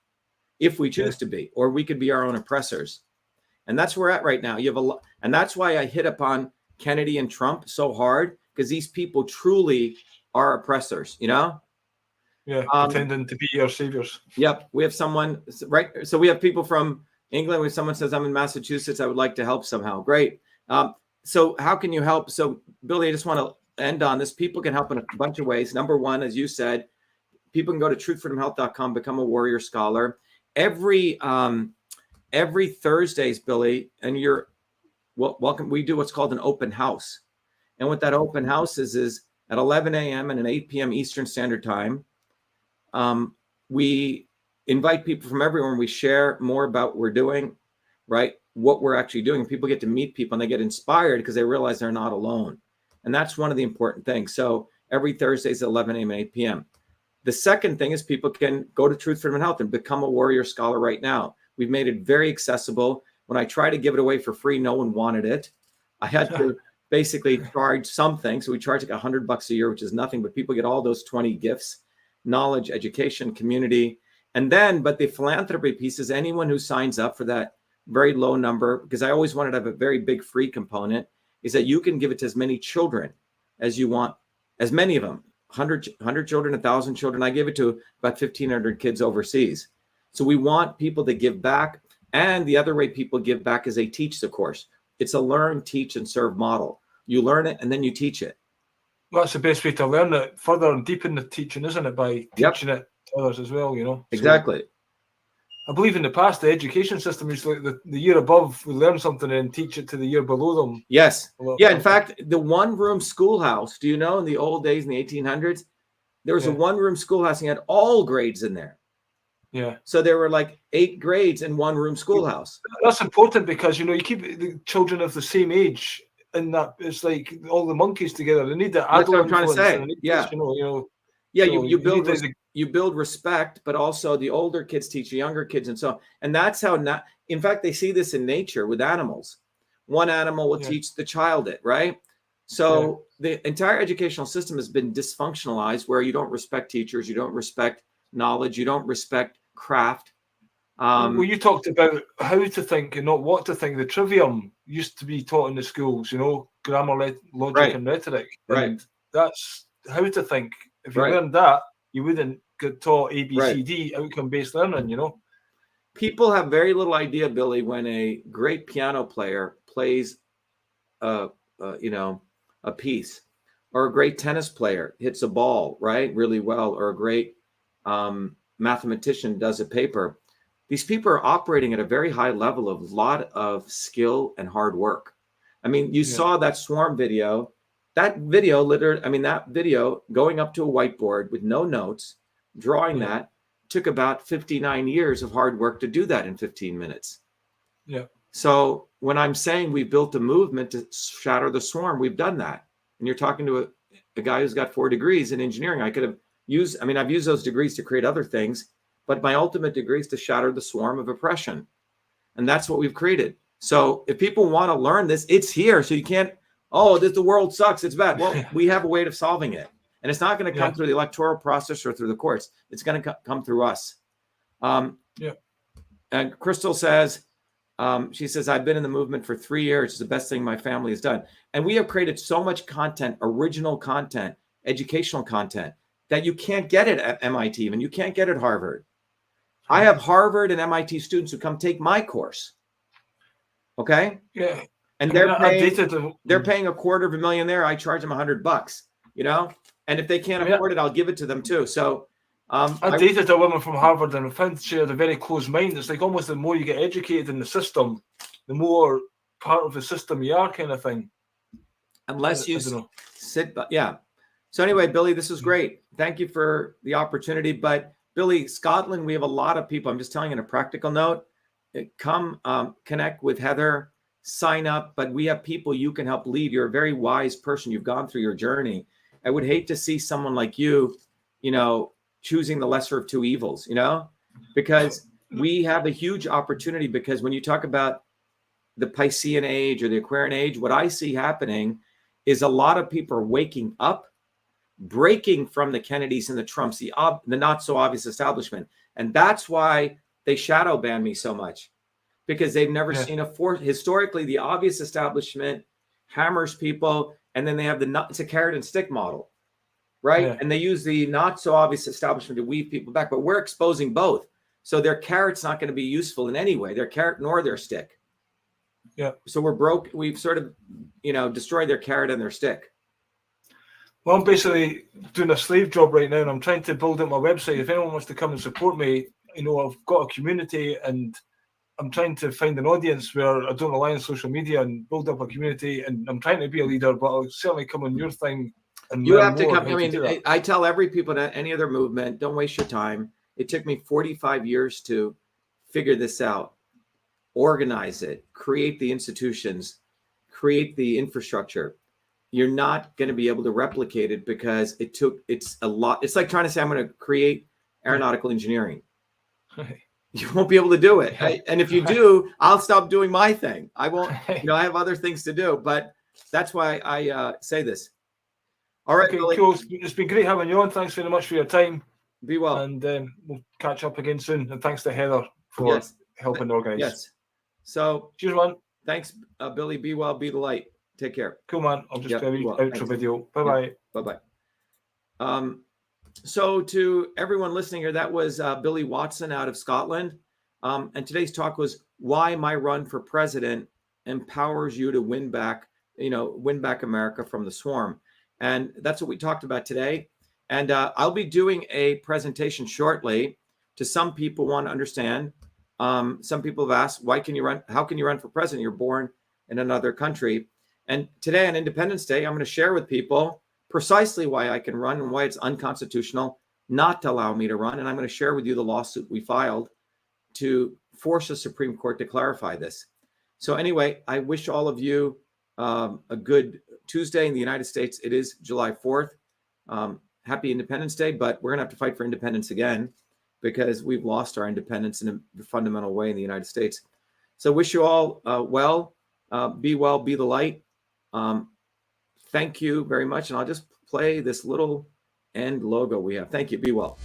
if we choose to be, or we could be our own oppressors. And that's where we're at right now. You have a lot, and that's why I hit upon Kennedy and Trump so hard, because these people truly are oppressors, you know? Yeah, pretending to be our saviors. Yep. We have someone, right? So we have people from England. When someone says, I'm in Massachusetts, I would like to help somehow. Great. So how can you help? So Billy, I just want to end on this. People can help in a bunch of ways. Number one, as you said, people can go to truthfreedomhealth.com, become a warrior scholar. Every Thursdays, Billy, and you're welcome. We do what's called an open house. And what that open house is at 11 a.m. and at 8 p.m. Eastern Standard Time. We invite people from everywhere, and we share more about what we're doing, right? What we're actually doing. People get to meet people, and they get inspired because they realize they're not alone. And that's one of the important things. So every Thursday is at 11 a.m. and 8 p.m. The second thing is people can go to Truth, Freedom, and Health and become a warrior scholar right now. We've made it very accessible. When I tried to give it away for free, no one wanted it. I had to basically charge something. So we charge like $100 a year, which is nothing, but people get all those 20 gifts: knowledge, education, community. And then, but the philanthropy piece is anyone who signs up for that very low number, because I always wanted to have a very big free component, is that you can give it to as many children as you want, as many of them, 100 children, 1,000 children. I give it to about 1,500 kids overseas. So we want people to give back. And the other way people give back is they teach the course. It's a learn, teach, and serve model. You learn it and then you teach it. Well, that's the best way to learn it further and deepen the teaching, isn't it? By teaching it to others as well, you know? Exactly. I believe in the past, the education system is like the year above, we learn something and teach it to the year below them. Yes. Yeah. In fact, the one-room schoolhouse, do you know, in the old days, in the 1800s, there was a one-room schoolhouse and you had all grades in there. Yeah. So there were like 8 grades in one-room schoolhouse. That's important because, you know, you keep the children of the same age and that it's like all the monkeys together. They need the adult. That's what I'm trying to say. Yeah. Yeah, so you build respect, but also the older kids teach the younger kids, and so, and that's how. In fact, they see this in nature with animals. One animal will teach the child it, right? So the entire educational system has been dysfunctionalized, where you don't respect teachers, you don't respect knowledge, you don't respect craft. Well, you talked about how to think and not what to think. The trivium used to be taught in the schools, you know, grammar, logic, and rhetoric. And that's how to think. If you learned that, you wouldn't get taught ABCD, outcome-based learning, you know? People have very little idea, Billy, when a great piano player plays, a piece, or a great tennis player hits a ball, right, really well, or a great mathematician does a paper. These people are operating at a very high level of a lot of skill and hard work. I mean, you saw that swarm video. That video, that video going up to a whiteboard with no notes, drawing that, took about 59 years of hard work to do that in 15 minutes. Yeah. So when I'm saying we built a movement to shatter the swarm, we've done that. And you're talking to a guy who's got 4 degrees in engineering. I could have used, I've used those degrees to create other things, but my ultimate degree is to shatter the swarm of oppression. And that's what we've created. So if people want to learn this, it's here. So you can't, the world sucks, it's bad. Well, we have a way of solving it. And it's not going to come through the electoral process or through the courts. It's going to come through us. And Crystal says, she says, I've been in the movement for 3 years. It's the best thing my family has done. And we have created so much content, original content, educational content, that you can't get it at MIT and you can't get it at Harvard. I have Harvard and MIT students who come take my course. Okay? Yeah. And they're paying $250,000 there. I charge them $100, you know? And if they can't afford it, I'll give it to them too. So I dated a woman from Harvard and I found she had a very closed mind. It's like almost the more you get educated in the system, the more part of the system you are, kind of thing. Unless you sit, So anyway, Billy, this is great. Thank you for the opportunity. But Billy, Scotland, we have a lot of people. I'm just telling you on a practical note, come connect with Heather, sign up, but we have people you can help lead. You're a very wise person. You've gone through your journey. I would hate to see someone like you, choosing the lesser of two evils, because we have a huge opportunity. Because when you talk about the Piscean age or the Aquarian age, what I see happening is a lot of people are waking up, breaking from the Kennedys and the Trumps, the not so obvious establishment. And that's why they shadow ban me so much, because they've never seen a force. Historically, the obvious establishment hammers people, and then they have it's a carrot and stick model, right? Yeah. And they use the not so obvious establishment to weave people back, but we're exposing both. So their carrot's not going to be useful in any way, their carrot nor their stick. Yeah. So we've sort of, destroyed their carrot and their stick. Well, I'm basically doing a slave job right now, and I'm trying to build up my website. If anyone wants to come and support me, I've got a community, and I'm trying to find an audience where I don't rely on social media and build up a community. And I'm trying to be a leader, but I'll certainly come on your thing. And you have to come. I tell every people that any other movement, don't waste your time. It took me 45 years to figure this out, organize it, create the institutions, create the infrastructure. You're not going to be able to replicate it because it's a lot. It's like trying to say, I'm going to create aeronautical engineering. You won't be able to do it. And if you do, I'll stop doing my thing. I won't, I have other things to do, but that's why I say this. All right. Okay, cool. It's been great having you on. Thanks very much for your time. Be well. And we'll catch up again soon. And thanks to Heather for helping organize. Yes. So cheers, man. Thanks, Billy. Be well, be the light. Take care. Cool, man. I'll just do a outro video. Bye-bye. Bye-bye. So to everyone listening here, that was Billy Watson out of Scotland. And today's talk was why my run for president empowers you to win back America from the swarm. And that's what we talked about today. And I'll be doing a presentation shortly to some people who want to understand Some people have asked, why can you run? How can you run for president? You're born in another country. And today on Independence Day, I'm going to share with people precisely why I can run and why it's unconstitutional not to allow me to run. And I'm going to share with you the lawsuit we filed to force the Supreme Court to clarify this. So anyway, I wish all of you a good Tuesday in the United States. It is July 4th. Happy Independence Day, but we're going to have to fight for independence again because we've lost our independence in a fundamental way in the United States. So wish you all well, be the light. Thank you very much. And I'll just play this little end logo we have. Thank you. Be well.